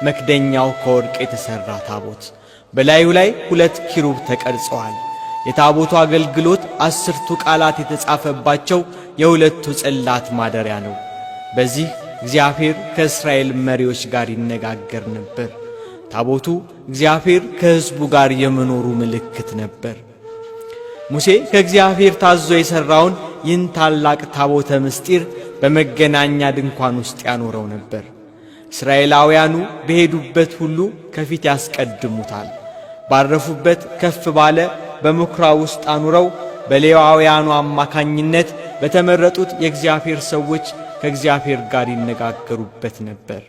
መክደኛው ከወርቅ የተሠራ ታቦት፣ በላዩ ላይ 2 ኪሩብ ተቀርጸዋል። የታቦቱ አገልግሎት 10ቱ ቃላት የተጻፈባቸው የሁለቱ ጽላት ማደሪያ ነው። በዚህ እግዚአብሔር ከእስራኤል መሪዎች ጋር ይነጋገር ነበር። ታቦቱ እግዚአብሔር ከሕዝቡ ጋር የመኖሩ ምልክት ነበር። ሙሴ ከእግዚአብሔር ታዞ የሠራውን ይህን ታላቅ ታቦተ ምስጢር በመገናኛ ድንኳን ውስጥ ያኖረው ነበር። እስራኤላውያኑ በሄዱበት ሁሉ ከፊት ያስቀድሙታል። ባረፉበት ከፍ ባለ በምኵራብ ውስጥ አኑረው በሌዋውያኑ አማካኝነት በተመረጡት የእግዚአብሔር ሰዎች ከእግዚአብሔር ጋር ይነጋገሩበት ነበር።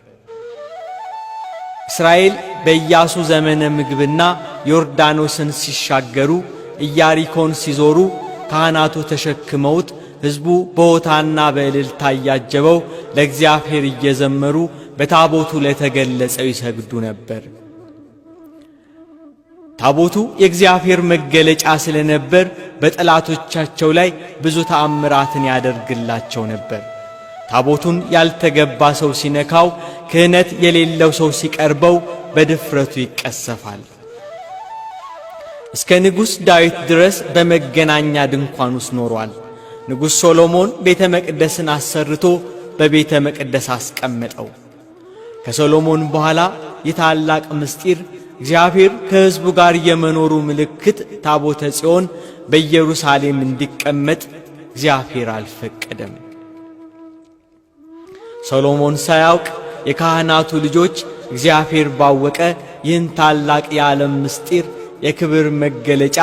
እስራኤል በኢያሱ ዘመነ ምግብና ዮርዳኖስን ሲሻገሩ ኢያሪኮን ሲዞሩ ካህናቱ ተሸክመውት ሕዝቡ በሆታና በእልልታ እያጀበው ለእግዚአብሔር እየዘመሩ በታቦቱ ለተገለጸው ይሰግዱ ነበር። ታቦቱ የእግዚአብሔር መገለጫ ስለነበር በጠላቶቻቸው ላይ ብዙ ተአምራትን ያደርግላቸው ነበር። ታቦቱን ያልተገባ ሰው ሲነካው፣ ክህነት የሌለው ሰው ሲቀርበው በድፍረቱ ይቀሰፋል። እስከ ንጉሥ ዳዊት ድረስ በመገናኛ ድንኳን ውስጥ ኖሯል። ንጉሥ ሶሎሞን ቤተ መቅደስን አሰርቶ በቤተ መቅደስ አስቀመጠው። ከሶሎሞን በኋላ የታላቅ ምስጢር እግዚአብሔር ከሕዝቡ ጋር የመኖሩ ምልክት ታቦተ ጽዮን በኢየሩሳሌም እንዲቀመጥ እግዚአብሔር አልፈቀደም። ሶሎሞን ሳያውቅ የካህናቱ ልጆች እግዚአብሔር ባወቀ ይህን ታላቅ የዓለም ምስጢር የክብር መገለጫ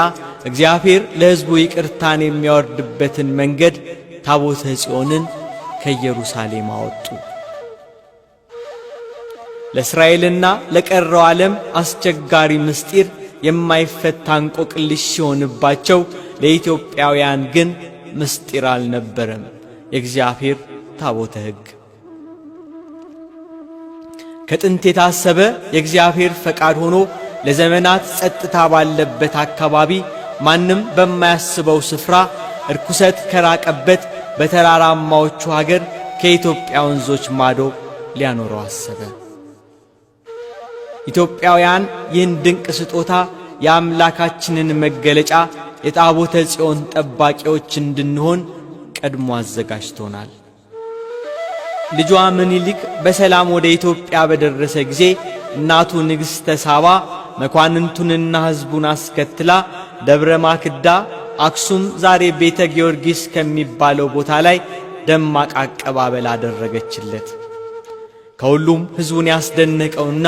እግዚአብሔር ለሕዝቡ ይቅርታን የሚያወርድበትን መንገድ ታቦተ ጽዮንን ከኢየሩሳሌም አወጡ። ለእስራኤልና ለቀረው ዓለም አስቸጋሪ ምስጢር የማይፈታ እንቆቅልሽ ሲሆንባቸው፣ ለኢትዮጵያውያን ግን ምስጢር አልነበረም። የእግዚአብሔር ታቦተ ሕግ ከጥንት የታሰበ የእግዚአብሔር ፈቃድ ሆኖ ለዘመናት ጸጥታ ባለበት አካባቢ፣ ማንም በማያስበው ስፍራ፣ እርኩሰት ከራቀበት በተራራማዎቹ ሀገር ከኢትዮጵያ ወንዞች ማዶ ሊያኖረው አሰበ። ኢትዮጵያውያን ይህን ድንቅ ስጦታ የአምላካችንን መገለጫ የታቦተ ጽዮን ጠባቂዎች እንድንሆን ቀድሞ አዘጋጅቶናል። ልጇ ምኒልክ በሰላም ወደ ኢትዮጵያ በደረሰ ጊዜ እናቱ ንግሥተ ሳባ መኳንንቱንና ሕዝቡን አስከትላ ደብረ ማክዳ አክሱም ዛሬ ቤተ ጊዮርጊስ ከሚባለው ቦታ ላይ ደማቅ አቀባበል አደረገችለት። ከሁሉም ሕዝቡን ያስደነቀውና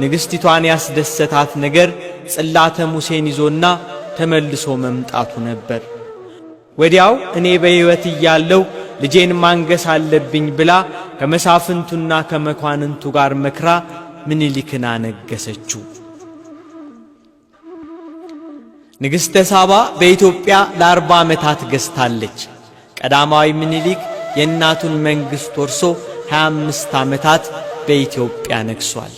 ንግሥቲቷን ያስደሰታት ነገር ጽላተ ሙሴን ይዞና ተመልሶ መምጣቱ ነበር። ወዲያው እኔ በሕይወት እያለሁ ልጄን ማንገስ አለብኝ ብላ ከመሳፍንቱና ከመኳንንቱ ጋር መክራ ምኒልክን አነገሰችው። ንግሥተ ሳባ በኢትዮጵያ ለ40 ዓመታት ገዝታለች። ቀዳማዊ ምኒልክ የእናቱን መንግሥት ወርሶ 25 ዓመታት በኢትዮጵያ ነግሷል።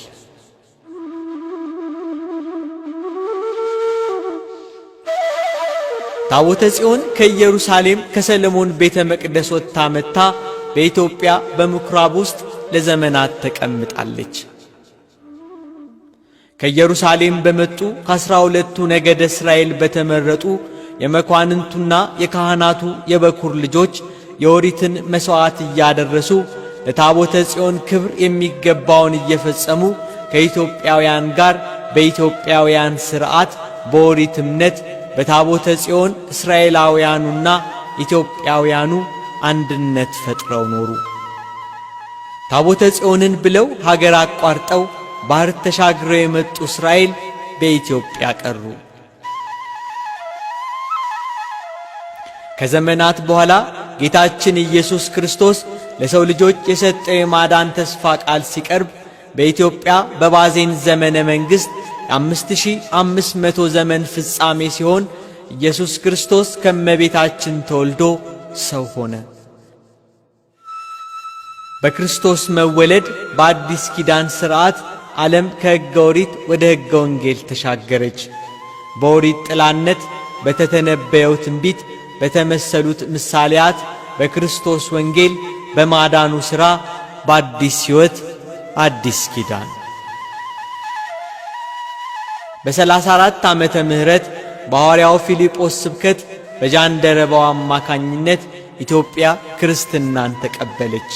ታቦተ ጽዮን ከኢየሩሳሌም ከሰለሞን ቤተ መቅደስ ወጥታ መጥታ በኢትዮጵያ በምኵራብ ውስጥ ለዘመናት ተቀምጣለች። ከኢየሩሳሌም በመጡ ከ12ቱ ነገደ እስራኤል በተመረጡ የመኳንንቱና የካህናቱ የበኩር ልጆች የኦሪትን መሥዋዕት እያደረሱ ለታቦተ ጽዮን ክብር የሚገባውን እየፈጸሙ ከኢትዮጵያውያን ጋር በኢትዮጵያውያን ሥርዓት በኦሪት እምነት በታቦተ ጽዮን እስራኤላውያኑና ኢትዮጵያውያኑ አንድነት ፈጥረው ኖሩ። ታቦተ ጽዮንን ብለው ሀገር አቋርጠው ባህር ተሻግረው የመጡ እስራኤል በኢትዮጵያ ቀሩ። ከዘመናት በኋላ ጌታችን ኢየሱስ ክርስቶስ ለሰው ልጆች የሰጠው የማዳን ተስፋ ቃል ሲቀርብ በኢትዮጵያ በባዜን ዘመነ መንግሥት የ5500 ዘመን ፍጻሜ ሲሆን ኢየሱስ ክርስቶስ ከመቤታችን ተወልዶ ሰው ሆነ። በክርስቶስ መወለድ በአዲስ ኪዳን ሥርዓት ዓለም ከሕገ ኦሪት ወደ ሕገ ወንጌል ተሻገረች። በኦሪት ጥላነት በተተነበየው ትንቢት በተመሰሉት ምሳሌያት በክርስቶስ ወንጌል በማዳኑ ሥራ በአዲስ ሕይወት አዲስ ኪዳን በ34 ዓመተ ምህረት በሐዋርያው ፊልጶስ ስብከት በጃንደረባው አማካኝነት ኢትዮጵያ ክርስትናን ተቀበለች።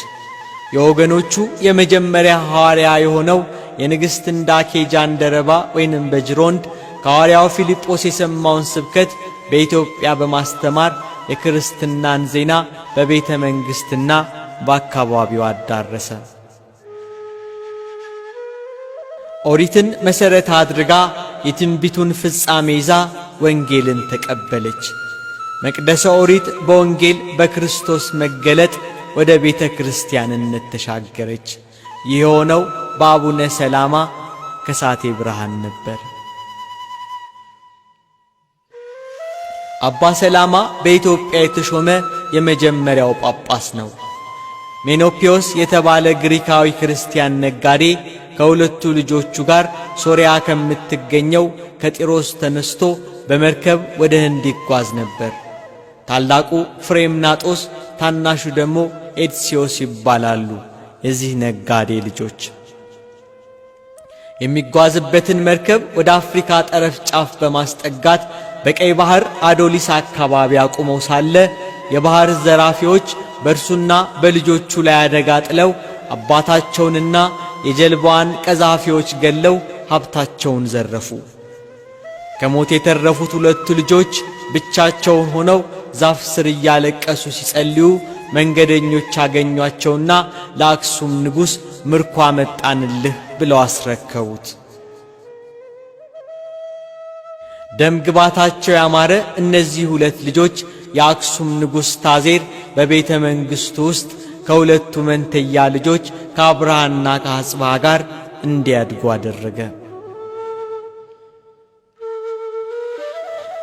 የወገኖቹ የመጀመሪያ ሐዋርያ የሆነው የንግሥት እንዳኬ ጃንደረባ ወይንም በጅሮንድ ከሐዋርያው ፊልጶስ የሰማውን ስብከት በኢትዮጵያ በማስተማር የክርስትናን ዜና በቤተ መንግሥትና በአካባቢው አዳረሰ። ኦሪትን መሠረት አድርጋ የትንቢቱን ፍጻሜ ይዛ ወንጌልን ተቀበለች። መቅደሰ ኦሪት በወንጌል በክርስቶስ መገለጥ ወደ ቤተ ክርስቲያንነት ተሻገረች። ይህ የሆነው በአቡነ ሰላማ ከሳቴ ብርሃን ነበር። አባ ሰላማ በኢትዮጵያ የተሾመ የመጀመሪያው ጳጳስ ነው። ሜኖፒዮስ የተባለ ግሪካዊ ክርስቲያን ነጋዴ ከሁለቱ ልጆቹ ጋር ሶርያ ከምትገኘው ከጢሮስ ተነስቶ በመርከብ ወደ ህንድ ይጓዝ ነበር። ታላቁ ፍሬምናጦስ፣ ታናሹ ደግሞ ኤድሲዮስ ይባላሉ የዚህ ነጋዴ ልጆች። የሚጓዝበትን መርከብ ወደ አፍሪካ ጠረፍ ጫፍ በማስጠጋት በቀይ ባህር አዶሊስ አካባቢ አቁመው ሳለ የባህር ዘራፊዎች በእርሱና በልጆቹ ላይ አደጋ ጥለው አባታቸውንና የጀልባዋን ቀዛፊዎች ገለው ሀብታቸውን ዘረፉ። ከሞት የተረፉት ሁለቱ ልጆች ብቻቸውን ሆነው ዛፍ ስር እያለቀሱ ሲጸልዩ መንገደኞች አገኟቸውና ለአክሱም ንጉሥ ምርኮ አመጣንልህ ብለው አስረከቡት። ደም ግባታቸው ያማረ እነዚህ ሁለት ልጆች የአክሱም ንጉሥ ታዜር በቤተ መንግሥቱ ውስጥ ከሁለቱ መንተያ ልጆች ከአብርሃና ከአጽብሃ ጋር እንዲያድጉ አደረገ።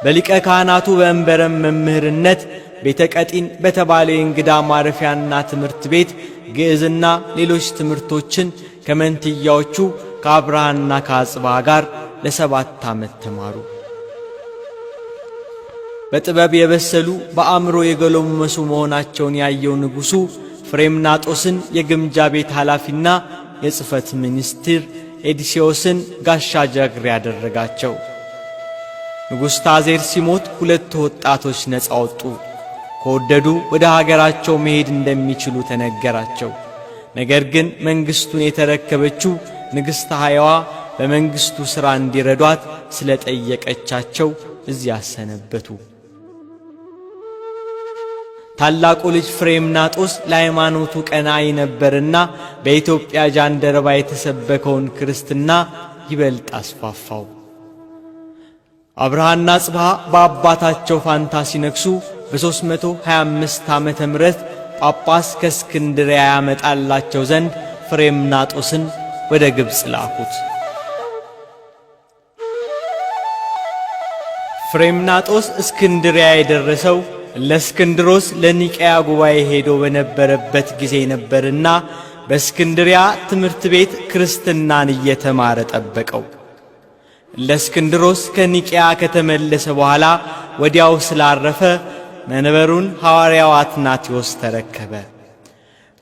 በሊቀ ካህናቱ በእንበረም መምህርነት ቤተ ቀጢን በተባለ የእንግዳ ማረፊያና ትምህርት ቤት ግዕዝና ሌሎች ትምህርቶችን ከመንትያዎቹ ከአብርሃና ከአጽብሃ ጋር ለ7 ዓመት ተማሩ። በጥበብ የበሰሉ በአእምሮ የገለመሱ መሆናቸውን ያየው ንጉሡ ፍሬምናጦስን የግምጃ ቤት ኃላፊና የጽሕፈት ሚኒስትር፣ ኤዲስዮስን ጋሻ ጃግሬ ያደረጋቸው። ንጉሥ ታዜር ሲሞት 2 ወጣቶች ነፃ ወጡ። ከወደዱ ወደ ሀገራቸው መሄድ እንደሚችሉ ተነገራቸው። ነገር ግን መንግሥቱን የተረከበችው ንግሥት ሐየዋ በመንግሥቱ ሥራ እንዲረዷት ስለጠየቀቻቸው እዚያ ሰነበቱ። ታላቁ ልጅ ፍሬምናጦስ ለሃይማኖቱ ቀናኢ ነበርና በኢትዮጵያ ጃንደረባ የተሰበከውን ክርስትና ይበልጥ አስፋፋው። አብርሃና አጽብሃ በአባታቸው ፋንታ ሲነግሱ በ325 ዓመተ ምህረት ጳጳስ ከእስክንድርያ ያመጣላቸው ዘንድ ፍሬምናጦስን ወደ ግብፅ ላኩት። ፍሬምናጦስ እስክንድርያ የደረሰው ለእስክንድሮስ ለኒቅያ ጉባኤ ሄዶ በነበረበት ጊዜ ነበርና በእስክንድርያ ትምህርት ቤት ክርስትናን እየተማረ ጠበቀው። ለእስክንድሮስ ከኒቅያ ከተመለሰ በኋላ ወዲያው ስላረፈ መንበሩን ሐዋርያው አትናቴዎስ ተረከበ።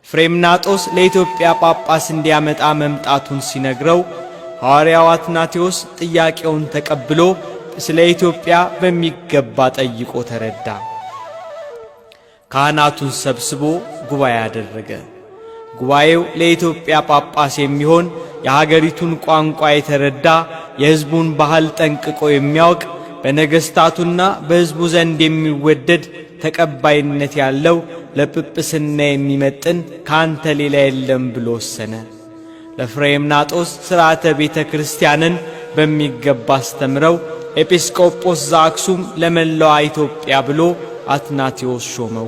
ፍሬምናጦስ ለኢትዮጵያ ጳጳስ እንዲያመጣ መምጣቱን ሲነግረው ሐዋርያው አትናቴዎስ ጥያቄውን ተቀብሎ ስለ ኢትዮጵያ በሚገባ ጠይቆ ተረዳ። ካህናቱን ሰብስቦ ጉባኤ አደረገ። ጉባኤው ለኢትዮጵያ ጳጳስ የሚሆን የሀገሪቱን ቋንቋ የተረዳ የሕዝቡን ባህል ጠንቅቆ የሚያውቅ በነገሥታቱና በሕዝቡ ዘንድ የሚወደድ ተቀባይነት ያለው ለጵጵስና የሚመጥን ካንተ ሌላ የለም ብሎ ወሰነ። ለፍሬምናጦስ ሥርዓተ ቤተ ክርስቲያንን በሚገባ አስተምረው ኤጲስቆጶስ ዘአክሱም ለመላዋ ኢትዮጵያ ብሎ አትናቴዎስ ሾመው።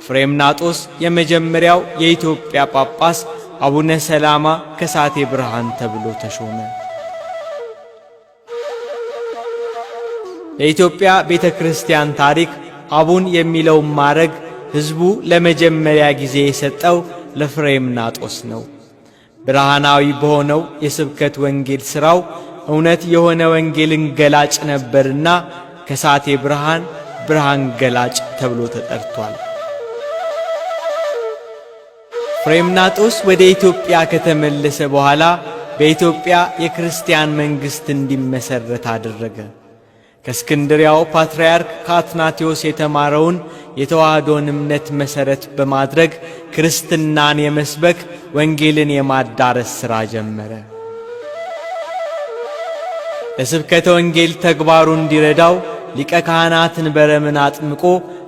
ፍሬምናጦስ የመጀመሪያው የኢትዮጵያ ጳጳስ አቡነ ሰላማ ከሳቴ ብርሃን ተብሎ ተሾመ። የኢትዮጵያ ቤተ ክርስቲያን ታሪክ አቡን የሚለውን ማዕረግ ሕዝቡ ለመጀመሪያ ጊዜ የሰጠው ለፍሬምናጦስ ነው። ብርሃናዊ በሆነው የስብከት ወንጌል ሥራው እውነት የሆነ ወንጌልን ገላጭ ነበርና ከሳቴ ብርሃን ብርሃን ገላጭ ተብሎ ተጠርቷል። ፍሬምናጦስ ወደ ኢትዮጵያ ከተመለሰ በኋላ በኢትዮጵያ የክርስቲያን መንግሥት እንዲመሠረት አደረገ። ከእስክንድርያው ፓትርያርክ ከአትናቴዎስ የተማረውን የተዋህዶን እምነት መሠረት በማድረግ ክርስትናን የመስበክ ወንጌልን የማዳረስ ሥራ ጀመረ። ለስብከተ ወንጌል ተግባሩ እንዲረዳው ሊቀ ካህናትን በረምን አጥምቆ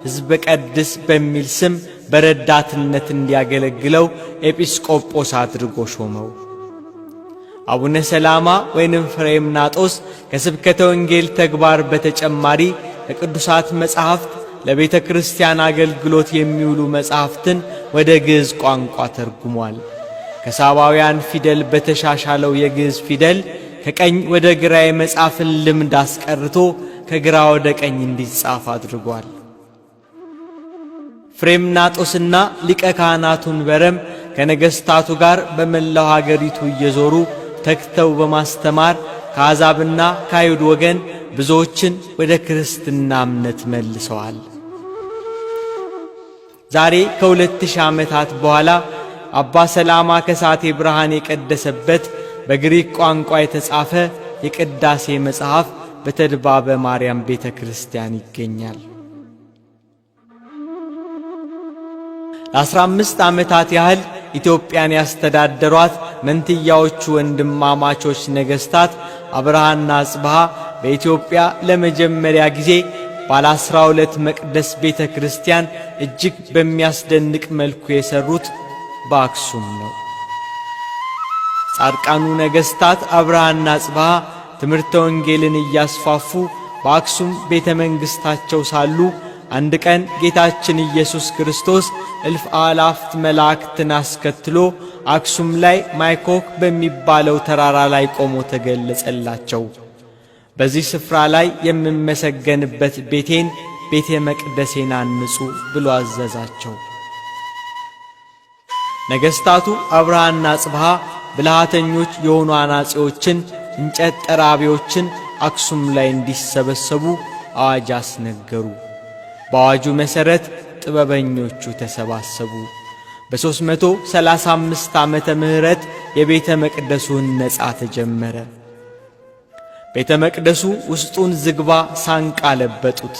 ሕዝበ ቀድስ በሚል ስም በረዳትነት እንዲያገለግለው ኤጲስቆጶስ አድርጎ ሾመው። አቡነ ሰላማ ወይንም ፍሬምናጦስ ከስብከተ ወንጌል ተግባር በተጨማሪ ለቅዱሳት መጻሕፍት ለቤተ ክርስቲያን አገልግሎት የሚውሉ መጻሕፍትን ወደ ግዕዝ ቋንቋ ተርጉሟል። ከሳባውያን ፊደል በተሻሻለው የግዕዝ ፊደል ከቀኝ ወደ ግራ የመጻፍን ልምድ አስቀርቶ ከግራ ወደ ቀኝ እንዲጻፍ አድርጓል። ፍሬምናጦስና ሊቀ ካህናቱን በረም ከነገሥታቱ ጋር በመላው ሀገሪቱ እየዞሩ ተግተው በማስተማር ከአሕዛብና ከአይሁድ ወገን ብዙዎችን ወደ ክርስትና እምነት መልሰዋል። ዛሬ ከ2000 ዓመታት በኋላ አባ ሰላማ ከሳቴ ብርሃን የቀደሰበት በግሪክ ቋንቋ የተጻፈ የቅዳሴ መጽሐፍ በተድባበ ማርያም ቤተ ክርስቲያን ይገኛል። ለ15 ዓመታት ያህል ኢትዮጵያን ያስተዳደሯት መንትያዎቹ ወንድማማቾች ነገሥታት አብርሃና አጽብሃ በኢትዮጵያ ለመጀመሪያ ጊዜ ባለ 12 መቅደስ ቤተ ክርስቲያን እጅግ በሚያስደንቅ መልኩ የሰሩት በአክሱም ነው። ጻድቃኑ ነገሥታት አብርሃና አጽብሃ ትምህርተ ወንጌልን እያስፋፉ በአክሱም ቤተ መንግሥታቸው ሳሉ አንድ ቀን ጌታችን ኢየሱስ ክርስቶስ እልፍ አላፍት መላእክትን አስከትሎ አክሱም ላይ ማይኮክ በሚባለው ተራራ ላይ ቆሞ ተገለጸላቸው። በዚህ ስፍራ ላይ የምመሰገንበት ቤቴን ቤተ መቅደሴን አንጹ ብሎ አዘዛቸው። ነገሥታቱ አብርሃና አጽብሃ ብልሃተኞች የሆኑ አናጺዎችን፣ እንጨት ጠራቢዎችን አክሱም ላይ እንዲሰበሰቡ አዋጅ አስነገሩ። በአዋጁ መሠረት ጥበበኞቹ ተሰባሰቡ። በ335 ዓመተ ምህረት የቤተ መቅደሱ ሕንጻ ተጀመረ። ቤተ መቅደሱ ውስጡን ዝግባ ሳንቃ ለበጡት።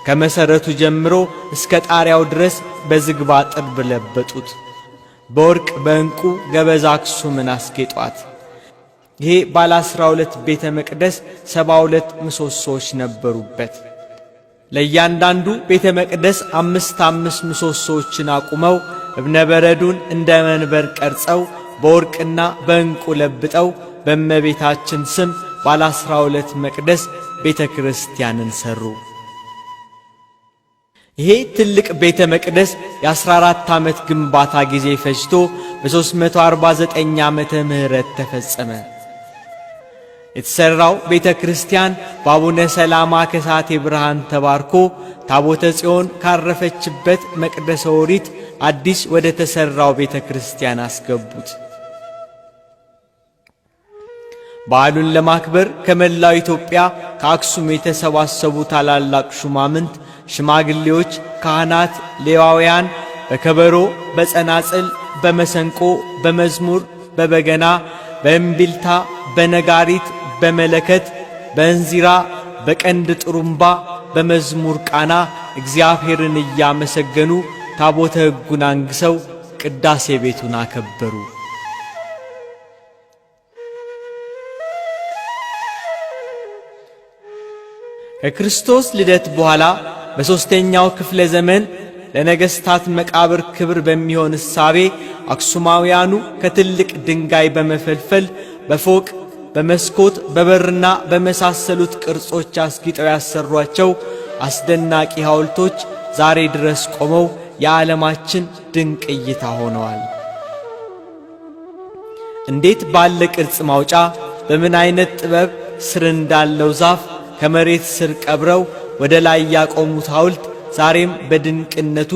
ከመሠረቱ ጀምሮ እስከ ጣሪያው ድረስ በዝግባ ጥርብ ለበጡት። በወርቅ በዕንቁ ገበዛ አክሱምን አስጌጧት። ይሄ ባለ 12 ቤተ መቅደስ 72 ምሰሶዎች ነበሩበት። ለእያንዳንዱ ቤተ መቅደስ 5 ምሰሶዎችን አቁመው እብነ በረዱን እንደ መንበር ቀርጸው በወርቅና በዕንቁ ለብጠው በእመቤታችን ስም ባለ 12 መቅደስ ቤተ ክርስቲያንን ሠሩ። ይሄ ትልቅ ቤተ መቅደስ የ14 ዓመት ግንባታ ጊዜ ፈጅቶ በ349 ዓመተ ምህረት ተፈጸመ። የተሠራው ቤተ ክርስቲያን በአቡነ ሰላማ ከሳቴ ብርሃን ተባርኮ ታቦተ ጽዮን ካረፈችበት መቅደሰ ኦሪት አዲስ ወደ ተሠራው ቤተ ክርስቲያን አስገቡት። በዓሉን ለማክበር ከመላው ኢትዮጵያ ከአክሱም የተሰባሰቡ ታላላቅ ሹማምንት፣ ሽማግሌዎች፣ ካህናት፣ ሌዋውያን በከበሮ፣ በጸናጽል፣ በመሰንቆ፣ በመዝሙር፣ በበገና፣ በእምቢልታ፣ በነጋሪት፣ በመለከት፣ በእንዚራ፣ በቀንድ ጥሩምባ፣ በመዝሙር ቃና እግዚአብሔርን እያመሰገኑ ታቦተ ሕጉን አንግሰው ቅዳሴ ቤቱን አከበሩ። ከክርስቶስ ልደት በኋላ በሦስተኛው ክፍለ ዘመን ለነገሥታት መቃብር ክብር በሚሆን እሳቤ አክሱማውያኑ ከትልቅ ድንጋይ በመፈልፈል በፎቅ በመስኮት በበርና በመሳሰሉት ቅርጾች አስጊጠው ያሰሯቸው አስደናቂ ሐውልቶች ዛሬ ድረስ ቆመው የዓለማችን ድንቅ እይታ ሆነዋል። እንዴት ባለ ቅርጽ ማውጫ በምን አይነት ጥበብ ስር እንዳለው ዛፍ ከመሬት ስር ቀብረው ወደ ላይ ያቆሙት ሐውልት ዛሬም በድንቅነቱ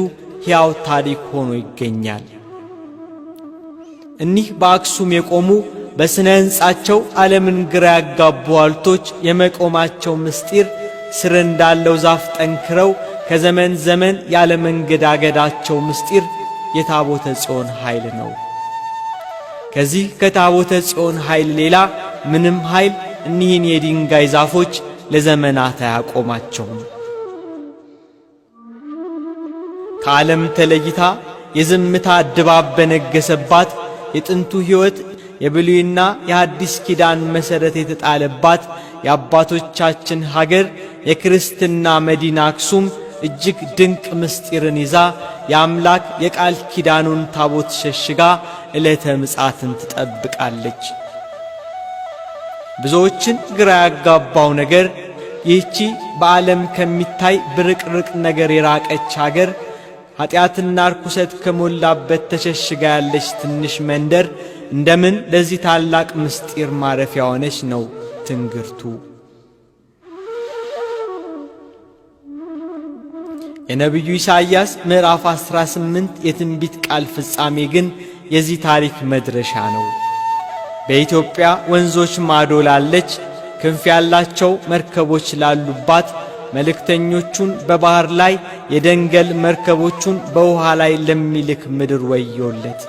ሕያው ታሪክ ሆኖ ይገኛል። እኒህ በአክሱም የቆሙ በስነ ሕንጻቸው ዓለምን ግራ ያጋቡ ሐውልቶች የመቆማቸው ምስጢር ስር እንዳለው ዛፍ ጠንክረው ከዘመን ዘመን ያለ መንገዳገዳቸው ምስጢር የታቦተ ጽዮን ኃይል ነው። ከዚህ ከታቦተ ጽዮን ኃይል ሌላ ምንም ኃይል እኒህን የድንጋይ ዛፎች ለዘመናት አያቆማቸውም። ከዓለም ተለይታ የዝምታ ድባብ በነገሰባት የጥንቱ ሕይወት የብሉይና የሐዲስ ኪዳን መሠረት የተጣለባት የአባቶቻችን ሀገር የክርስትና መዲና አክሱም እጅግ ድንቅ ምስጢርን ይዛ የአምላክ የቃል ኪዳኑን ታቦት ሸሽጋ ዕለተ ምጽአትን ትጠብቃለች። ብዙዎችን ግራ ያጋባው ነገር ይህቺ በዓለም ከሚታይ ብርቅርቅ ነገር የራቀች ሀገር ኀጢአትና ርኩሰት ከሞላበት ተሸሽጋ ያለች ትንሽ መንደር እንደምን ለዚህ ታላቅ ምስጢር ማረፊያ ሆነች ነው ትንግርቱ። የነቢዩ ኢሳይያስ ምዕራፍ 18 የትንቢት ቃል ፍጻሜ ግን የዚህ ታሪክ መድረሻ ነው። በኢትዮጵያ ወንዞች ማዶ ላለች ክንፍ ያላቸው መርከቦች ላሉባት መልእክተኞቹን በባህር ላይ የደንገል መርከቦቹን በውሃ ላይ ለሚልክ ምድር ወዮለት።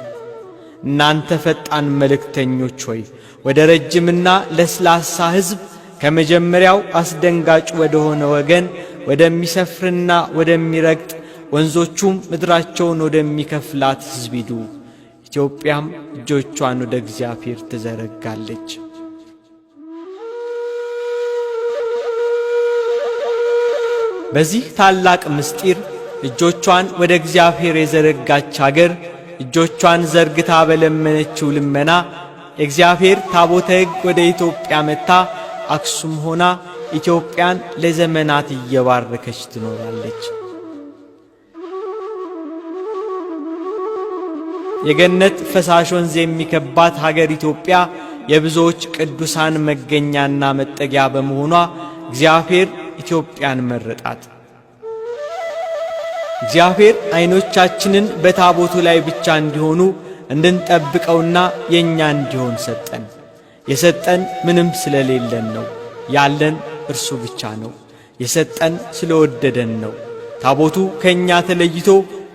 እናንተ ፈጣን መልእክተኞች ሆይ ወደ ረጅምና ለስላሳ ሕዝብ ከመጀመሪያው አስደንጋጭ ወደ ሆነ ወገን ወደሚሰፍርና ወደሚረግጥ ወንዞቹም ምድራቸውን ወደሚከፍላት ሕዝብ ሂዱ። ኢትዮጵያም እጆቿን ወደ እግዚአብሔር ትዘረጋለች። በዚህ ታላቅ ምስጢር እጆቿን ወደ እግዚአብሔር የዘረጋች አገር እጆቿን ዘርግታ በለመነችው ልመና እግዚአብሔር ታቦተ ሕግ ወደ ኢትዮጵያ መጥታ አክሱም ሆና ኢትዮጵያን ለዘመናት እየባረከች ትኖራለች። የገነት ፈሳሽ ወንዝ የሚከባት ሀገር ኢትዮጵያ የብዙዎች ቅዱሳን መገኛና መጠጊያ በመሆኗ እግዚአብሔር ኢትዮጵያን መረጣት። እግዚአብሔር ዓይኖቻችንን በታቦቱ ላይ ብቻ እንዲሆኑ እንድንጠብቀውና የኛ እንዲሆን ሰጠን። የሰጠን ምንም ስለሌለን ነው። ያለን እርሱ ብቻ ነው። የሰጠን ስለወደደን ነው። ታቦቱ ከኛ ተለይቶ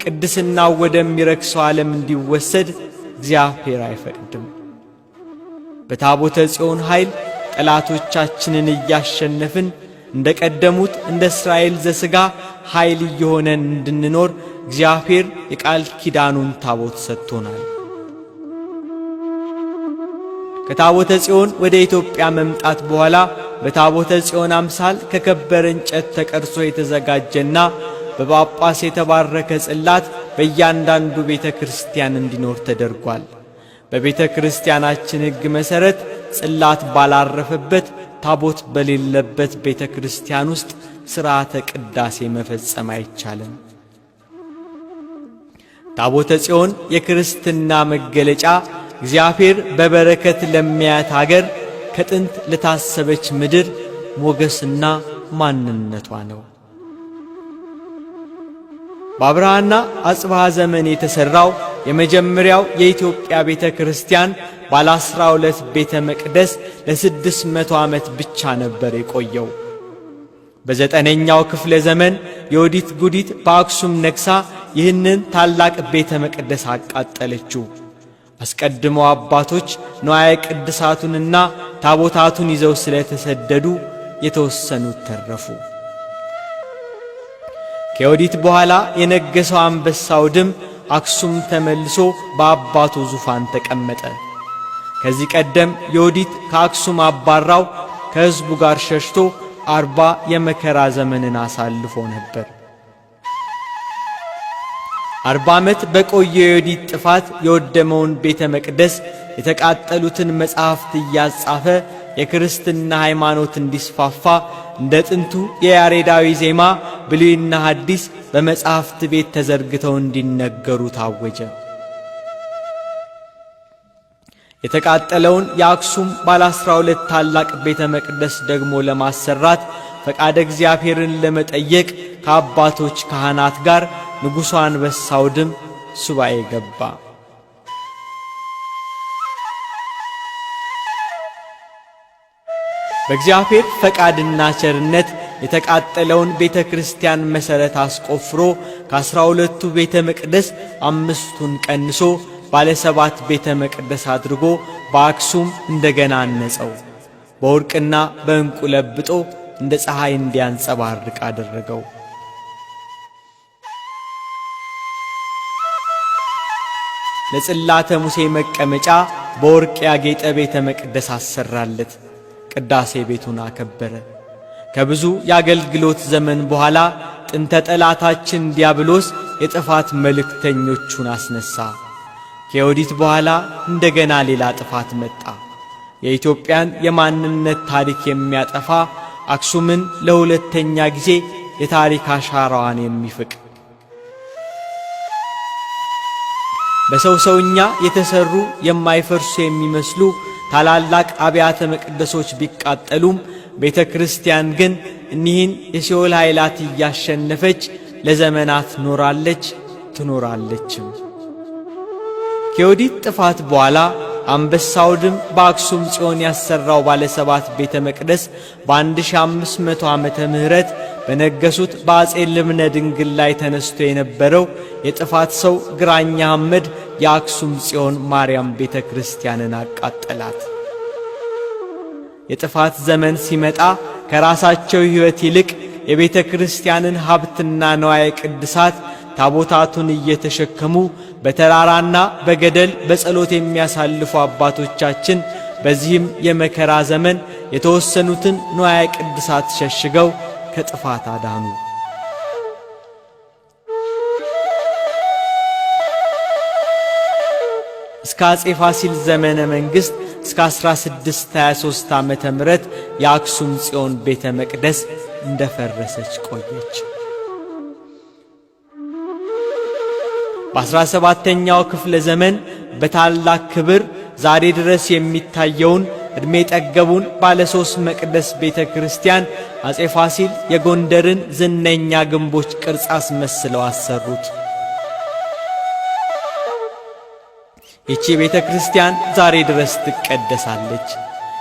ቅድስናው ወደሚረክሰው ዓለም እንዲወሰድ እግዚአብሔር አይፈቅድም። በታቦተ ጽዮን ኃይል ጠላቶቻችንን እያሸነፍን እንደ ቀደሙት እንደ እስራኤል ዘሥጋ ኃይል እየሆነን እንድንኖር እግዚአብሔር የቃል ኪዳኑን ታቦት ሰጥቶናል። ከታቦተ ጽዮን ወደ ኢትዮጵያ መምጣት በኋላ በታቦተ ጽዮን አምሳል ከከበረ እንጨት ተቀርጾ የተዘጋጀና በጳጳስ የተባረከ ጽላት በእያንዳንዱ ቤተ ክርስቲያን እንዲኖር ተደርጓል። በቤተ ክርስቲያናችን ሕግ መሠረት ጽላት ባላረፈበት ታቦት በሌለበት ቤተ ክርስቲያን ውስጥ ሥርዓተ ቅዳሴ መፈጸም አይቻልም። ታቦተ ጽዮን የክርስትና መገለጫ እግዚአብሔር በበረከት ለሚያያት አገር ከጥንት ለታሰበች ምድር ሞገስና ማንነቷ ነው። በአብርሃና አጽብሃ ዘመን የተሠራው የመጀመሪያው የኢትዮጵያ ቤተ ክርስቲያን ባለ 12 ቤተ መቅደስ ለ600 ዓመት ብቻ ነበር የቆየው። በዘጠነኛው ክፍለ ዘመን የወዲት ጉዲት በአክሱም ነግሳ ይህንን ታላቅ ቤተ መቅደስ አቃጠለችው። አስቀድሞ አባቶች ንዋየ ቅድሳቱንና ታቦታቱን ይዘው ስለተሰደዱ የተወሰኑት ተረፉ። ከወዲት በኋላ የነገሰው አንበሳው ድም አክሱም ተመልሶ በአባቱ ዙፋን ተቀመጠ። ከዚህ ቀደም የወዲት ከአክሱም አባራው ከሕዝቡ ጋር ሸሽቶ 40 የመከራ ዘመንን አሳልፎ ነበር። 40 ዓመት በቆየው የወዲት ጥፋት የወደመውን ቤተ መቅደስ የተቃጠሉትን መጻሕፍት እያጻፈ የክርስትና ሃይማኖት እንዲስፋፋ እንደ ጥንቱ የያሬዳዊ ዜማ ብሉይና ሐዲስ በመጻሕፍት ቤት ተዘርግተው እንዲነገሩ ታወጀ። የተቃጠለውን የአክሱም ባለ 12 ታላቅ ቤተ መቅደስ ደግሞ ለማሰራት ፈቃደ እግዚአብሔርን ለመጠየቅ ከአባቶች ካህናት ጋር ንጉሡ አንበሳው ድም ሱባኤ ገባ። በእግዚአብሔር ፈቃድና ቸርነት የተቃጠለውን ቤተ ክርስቲያን መሠረት አስቆፍሮ ከ12ቱ ቤተ መቅደስ 5ቱን ቀንሶ ባለ 7 ቤተ መቅደስ አድርጎ በአክሱም እንደገና አነጸው። በወርቅና በዕንቁ ለብጦ እንደ ፀሐይ እንዲያንጸባርቅ አደረገው። ለጽላተ ሙሴ መቀመጫ በወርቅ ያጌጠ ቤተ መቅደስ አሰራለት። ቅዳሴ ቤቱን አከበረ። ከብዙ የአገልግሎት ዘመን በኋላ ጥንተ ጠላታችን ዲያብሎስ የጥፋት መልእክተኞቹን አስነሳ። ከወዲት በኋላ እንደገና ሌላ ጥፋት መጣ። የኢትዮጵያን የማንነት ታሪክ የሚያጠፋ አክሱምን ለሁለተኛ ጊዜ የታሪክ አሻራዋን የሚፍቅ በሰው ሰውኛ የተሰሩ የማይፈርሱ የሚመስሉ ታላላቅ አብያተ መቅደሶች ቢቃጠሉም ቤተ ክርስቲያን ግን እኒህን የሲኦል ኃይላት እያሸነፈች ለዘመናት ኖራለች ትኖራለችም። ከወዲት ጥፋት በኋላ አንበሳው ድም በአክሱም ጽዮን ያሰራው ባለ 7 ቤተ መቅደስ በ1500 ዓመተ ምህረት በነገሱት በአጼ ልብነ ድንግል ላይ ተነስቶ የነበረው የጥፋት ሰው ግራኛ አህመድ የአክሱም ጽዮን ማርያም ቤተ ክርስቲያንን አቃጠላት። የጥፋት ዘመን ሲመጣ ከራሳቸው ሕይወት ይልቅ የቤተ ክርስቲያንን ሀብትና ነዋየ ቅድሳት ታቦታቱን እየተሸከሙ በተራራና በገደል በጸሎት የሚያሳልፉ አባቶቻችን በዚህም የመከራ ዘመን የተወሰኑትን ንዋየ ቅድሳት ሸሽገው ከጥፋት አዳኑ። እስከ አጼ ፋሲል ዘመነ መንግሥት እስከ 1623 ዓመተ ምህረት የአክሱም ጽዮን ቤተ መቅደስ እንደፈረሰች ቆየች። በ17ኛው ክፍለ ዘመን በታላቅ ክብር ዛሬ ድረስ የሚታየውን ዕድሜ ጠገቡን ባለ 3 መቅደስ ቤተ ክርስቲያን አጼ ፋሲል የጎንደርን ዝነኛ ግንቦች ቅርጽ አስመስለው አሰሩት። ይቺ ቤተ ክርስቲያን ዛሬ ድረስ ትቀደሳለች።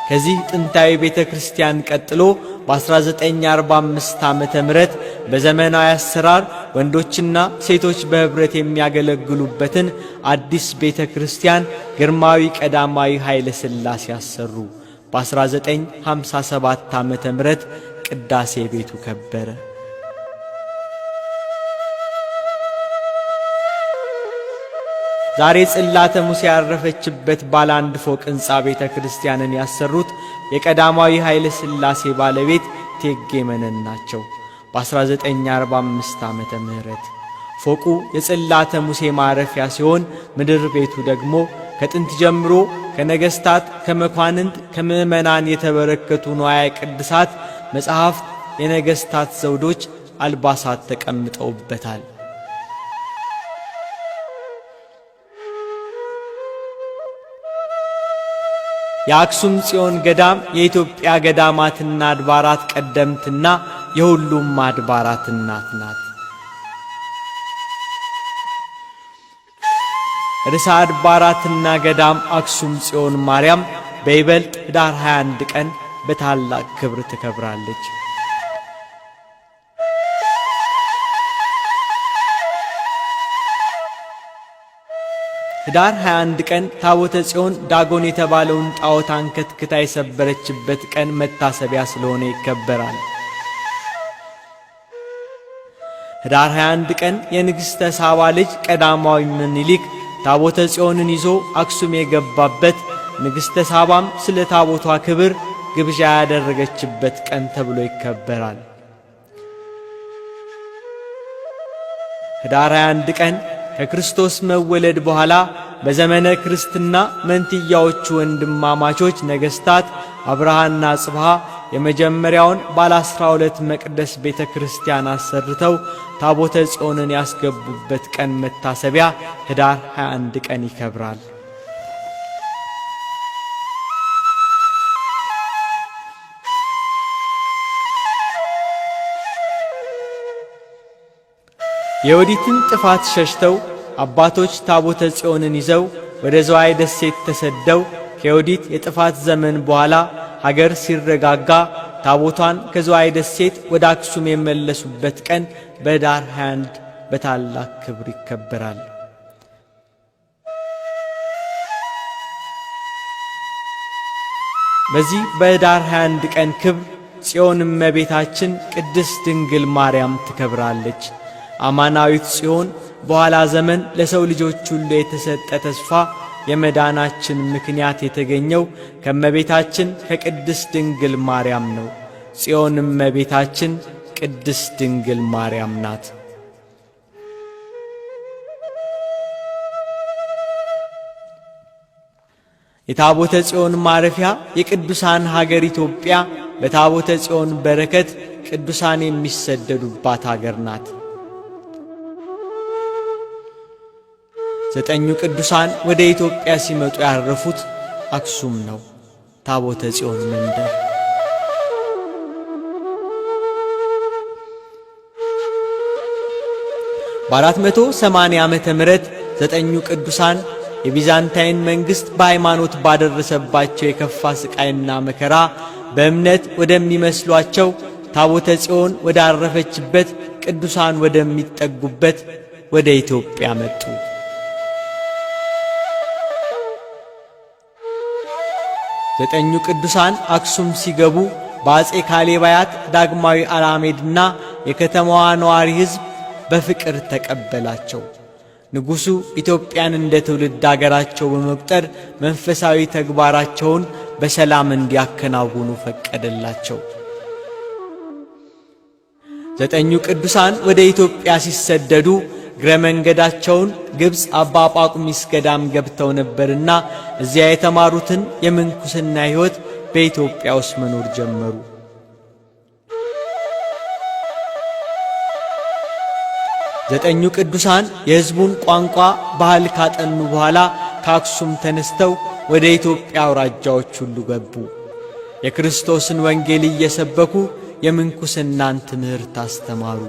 ከዚህ ጥንታዊ ቤተ ክርስቲያን ቀጥሎ በ1945 ዓመተ ምህረት በዘመናዊ አሰራር ወንዶችና ሴቶች በህብረት የሚያገለግሉበትን አዲስ ቤተ ክርስቲያን ግርማዊ ቀዳማዊ ኃይለ ሥላሴ አሰሩ። በ1957 ዓመተ ምህረት ቅዳሴ ቤቱ ከበረ። ዛሬ ጽላተ ሙሴ ያረፈችበት ባለ አንድ ፎቅ ሕንጻ ቤተ ክርስቲያንን ያሰሩት የቀዳማዊ ኃይለ ሥላሴ ባለቤት እቴጌ መነን ናቸው። በ1945 ዓመተ ምህረት ፎቁ የጽላተ ሙሴ ማረፊያ ሲሆን ምድር ቤቱ ደግሞ ከጥንት ጀምሮ ከነገሥታት፣ ከመኳንንት፣ ከምዕመናን የተበረከቱ ንዋየ ቅድሳት፣ መጻሕፍት፣ የነገሥታት ዘውዶች፣ አልባሳት ተቀምጠውበታል። የአክሱም ጽዮን ገዳም የኢትዮጵያ ገዳማትና አድባራት ቀደምትና የሁሉም አድባራት እናት ናት። ርዕሰ አድባራትና ገዳም አክሱም ጽዮን ማርያም በይበልጥ ኅዳር 21 ቀን በታላቅ ክብር ትከብራለች። ኅዳር 21 ቀን ታቦተ ጽዮን ዳጎን የተባለውን ጣዖት አንከትክታ የሰበረችበት ቀን መታሰቢያ ስለሆነ ይከበራል። ኅዳር 21 ቀን የንግሥተ ሳባ ልጅ ቀዳማዊ ምኒልክ ታቦተ ጽዮንን ይዞ አክሱም የገባበት፣ ንግሥተ ሳባም ስለ ታቦቷ ክብር ግብዣ ያደረገችበት ቀን ተብሎ ይከበራል። ኅዳር 21 ቀን ከክርስቶስ መወለድ በኋላ በዘመነ ክርስትና መንትያዎቹ ወንድማማቾች ነገሥታት አብርሃና አጽብሃ የመጀመሪያውን ባለ 12 መቅደስ ቤተ ክርስቲያን አሰርተው ታቦተ ጽዮንን ያስገቡበት ቀን መታሰቢያ ኅዳር 21 ቀን ይከብራል። የዮዲትን ጥፋት ሸሽተው አባቶች ታቦተ ጽዮንን ይዘው ወደ ዝዋይ ደሴት ተሰደው ከዮዲት የጥፋት ዘመን በኋላ ሀገር ሲረጋጋ ታቦቷን ከዝዋይ ደሴት ወደ አክሱም የመለሱበት ቀን በኅዳር 21 በታላቅ ክብር ይከበራል። በዚህ በኅዳር 21 ቀን ክብር ጽዮን እመቤታችን ቅድስት ድንግል ማርያም ትከብራለች። አማናዊት ጽዮን በኋላ ዘመን ለሰው ልጆች ሁሉ የተሰጠ ተስፋ የመዳናችን ምክንያት የተገኘው ከእመቤታችን ከቅድስት ድንግል ማርያም ነው። ጽዮን እመቤታችን ቅድስት ድንግል ማርያም ናት። የታቦተ ጽዮን ማረፊያ የቅዱሳን ሀገር ኢትዮጵያ በታቦተ ጽዮን በረከት ቅዱሳን የሚሰደዱባት ሀገር ናት። 9 ቅዱሳን ወደ ኢትዮጵያ ሲመጡ ያረፉት አክሱም ነው። ታቦተ ጽዮን መንደር በ480 ዓመተ ምህረት 9 ቅዱሳን የቢዛንታይን መንግሥት በሃይማኖት ባደረሰባቸው የከፋ ስቃይና መከራ በእምነት ወደሚመስሏቸው ታቦተ ጽዮን ወዳረፈችበት ቅዱሳን ወደሚጠጉበት ወደ ኢትዮጵያ መጡ። 9 ቅዱሳን አክሱም ሲገቡ በአጼ ካሌባያት ዳግማዊ አላሜድና የከተማዋ ነዋሪ ሕዝብ በፍቅር ተቀበላቸው። ንጉሡ ኢትዮጵያን እንደ ትውልድ አገራቸው በመቁጠር መንፈሳዊ ተግባራቸውን በሰላም እንዲያከናውኑ ፈቀደላቸው። 9 ቅዱሳን ወደ ኢትዮጵያ ሲሰደዱ እግረ መንገዳቸውን ግብፅ አባ ጳቁሚስ ገዳም ገብተው ነበርና እዚያ የተማሩትን የምንኩስና ሕይወት በኢትዮጵያ ውስጥ መኖር ጀመሩ። 9 ቅዱሳን የሕዝቡን ቋንቋ ባህል ካጠኑ በኋላ ከአክሱም ተነስተው ወደ ኢትዮጵያ አውራጃዎች ሁሉ ገቡ። የክርስቶስን ወንጌል እየሰበኩ የምንኩስናን ትምህርት አስተማሩ።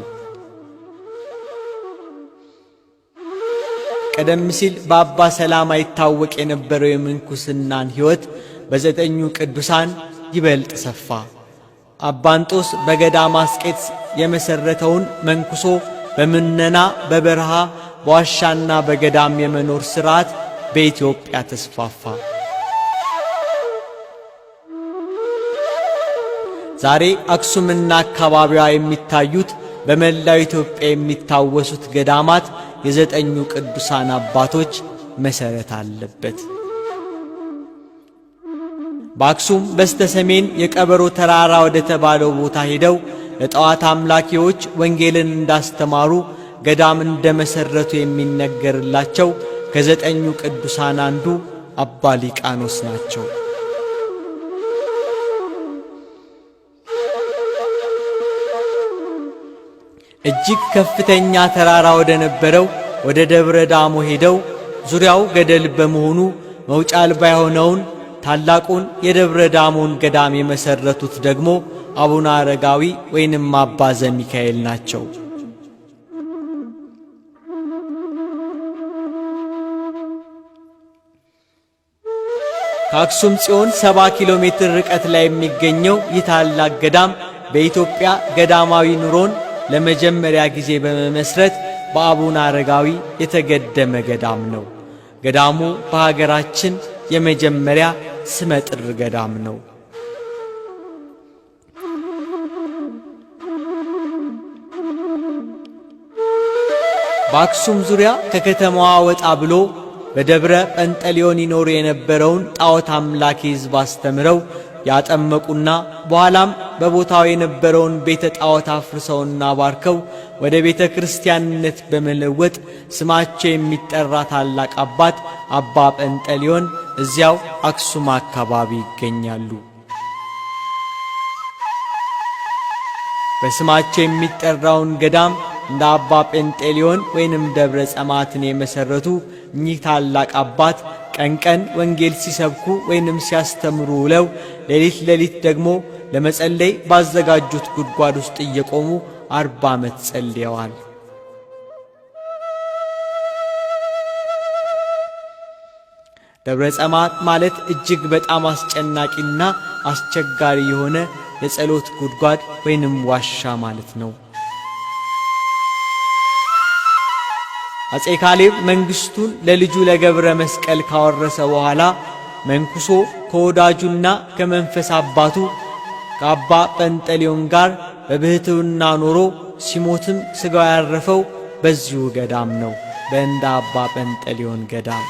ቀደም ሲል በአባ ሰላማ ይታወቅ የነበረው የምንኩስናን ሕይወት በ9 ቅዱሳን ይበልጥ ሰፋ። አባ እንጦስ በገዳመ አስቄጥስ የመሠረተውን መንኩሶ በምነና በበረሃ በዋሻና በገዳም የመኖር ሥርዓት በኢትዮጵያ ተስፋፋ። ዛሬ አክሱምና አካባቢዋ የሚታዩት በመላው ኢትዮጵያ የሚታወሱት ገዳማት የዘጠኙ ቅዱሳን አባቶች መሠረት አለበት። በአክሱም በስተሰሜን የቀበሮ ተራራ ወደ ተባለው ቦታ ሄደው ለጣዖት አምላኪዎች ወንጌልን እንዳስተማሩ ገዳም እንደመሠረቱ የሚነገርላቸው ከዘጠኙ ቅዱሳን አንዱ አባ ሊቃኖስ ናቸው። እጅግ ከፍተኛ ተራራ ወደ ነበረው ወደ ደብረ ዳሞ ሄደው ዙሪያው ገደል በመሆኑ መውጫ አልባ የሆነውን ታላቁን የደብረ ዳሞን ገዳም የመሠረቱት ደግሞ አቡነ አረጋዊ ወይንም አባ ዘሚካኤል ናቸው። ከአክሱም ጽዮን 70 ኪሎ ሜትር ርቀት ላይ የሚገኘው ይህ ታላቅ ገዳም በኢትዮጵያ ገዳማዊ ኑሮን ለመጀመሪያ ጊዜ በመመስረት በአቡነ አረጋዊ የተገደመ ገዳም ነው። ገዳሙ በሀገራችን የመጀመሪያ ስመጥር ገዳም ነው። በአክሱም ዙሪያ ከከተማዋ ወጣ ብሎ በደብረ ጰንጠሌዎን ይኖሩ የነበረውን ጣዖት አምላኪ ሕዝብ አስተምረው ያጠመቁና በኋላም በቦታው የነበረውን ቤተ ጣዖት አፍርሰውና ባርከው ወደ ቤተ ክርስቲያንነት በመለወጥ ስማቸው የሚጠራ ታላቅ አባት አባ ጰንጠሌዎን እዚያው አክሱም አካባቢ ይገኛሉ። በስማቸው የሚጠራውን ገዳም እንደ አባ ጰንጠሌዎን ወይንም ደብረ ጸማትን የመሠረቱ እኚህ ታላቅ አባት ቀን ቀን ወንጌል ሲሰብኩ ወይንም ሲያስተምሩ ውለው ሌሊት ሌሊት ደግሞ ለመጸለይ ባዘጋጁት ጉድጓድ ውስጥ እየቆሙ 40 ዓመት ጸልየዋል። ደብረ ጸማት ማለት እጅግ በጣም አስጨናቂና አስቸጋሪ የሆነ የጸሎት ጉድጓድ ወይንም ዋሻ ማለት ነው። አፄ ካሌብ መንግሥቱን ለልጁ ለገብረ መስቀል ካወረሰ በኋላ መንኩሶ ከወዳጁና ከመንፈስ አባቱ ከአባ ጰንጠሌዎን ጋር በብሕትውና ኖሮ ሲሞትም ሥጋው ያረፈው በዚሁ ገዳም ነው፣ በእንደ አባ ጰንጠሌዎን ገዳም።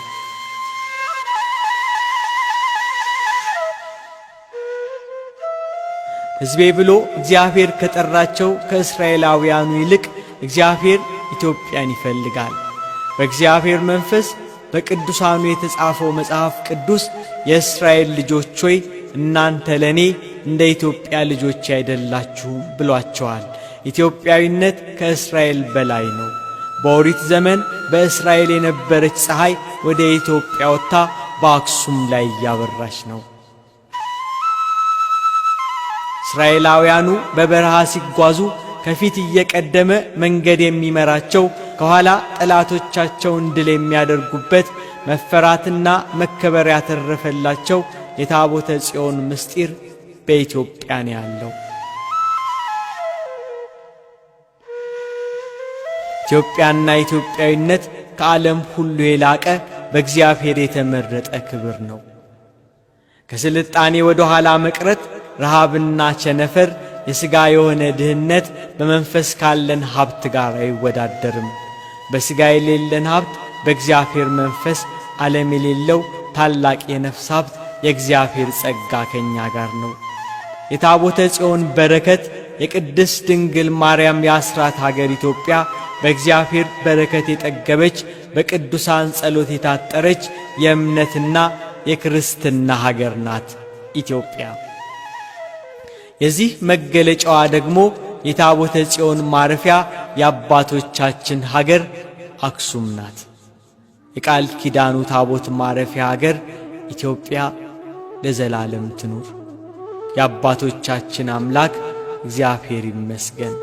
ሕዝቤ ብሎ እግዚአብሔር ከጠራቸው ከእስራኤላውያኑ ይልቅ እግዚአብሔር ኢትዮጵያን ይፈልጋል። በእግዚአብሔር መንፈስ በቅዱሳኑ የተጻፈው መጽሐፍ ቅዱስ የእስራኤል ልጆች ሆይ እናንተ ለኔ እንደ ኢትዮጵያ ልጆች አይደላችሁም ብሏቸዋል። ኢትዮጵያዊነት ከእስራኤል በላይ ነው። በኦሪት ዘመን በእስራኤል የነበረች ፀሐይ ወደ ኢትዮጵያ ወጥታ በአክሱም ላይ እያበራች ነው። እስራኤላውያኑ በበረሃ ሲጓዙ ከፊት እየቀደመ መንገድ የሚመራቸው ከኋላ ጠላቶቻቸውን ድል የሚያደርጉበት መፈራትና መከበር ያተረፈላቸው የታቦተ ጽዮን ምስጢር በኢትዮጵያ ነው ያለው። ኢትዮጵያና ኢትዮጵያዊነት ከዓለም ሁሉ የላቀ በእግዚአብሔር የተመረጠ ክብር ነው። ከስልጣኔ ወደ ኋላ መቅረት፣ ረሃብና ቸነፈር፣ የሥጋ የሆነ ድህነት በመንፈስ ካለን ሀብት ጋር አይወዳደርም። በሥጋ የሌለን ሀብት በእግዚአብሔር መንፈስ ዓለም የሌለው ታላቅ የነፍስ ሀብት የእግዚአብሔር ጸጋ ከኛ ጋር ነው። የታቦተ ጽዮን በረከት የቅድስት ድንግል ማርያም የአስራት ሀገር ኢትዮጵያ በእግዚአብሔር በረከት የጠገበች በቅዱሳን ጸሎት የታጠረች የእምነትና የክርስትና ሀገር ናት ኢትዮጵያ። የዚህ መገለጫዋ ደግሞ የታቦተ ጽዮን ማረፊያ የአባቶቻችን ሀገር አክሱም ናት። የቃል ኪዳኑ ታቦት ማረፊያ ሀገር ኢትዮጵያ ለዘላለም ትኑር። የአባቶቻችን አምላክ እግዚአብሔር ይመስገን።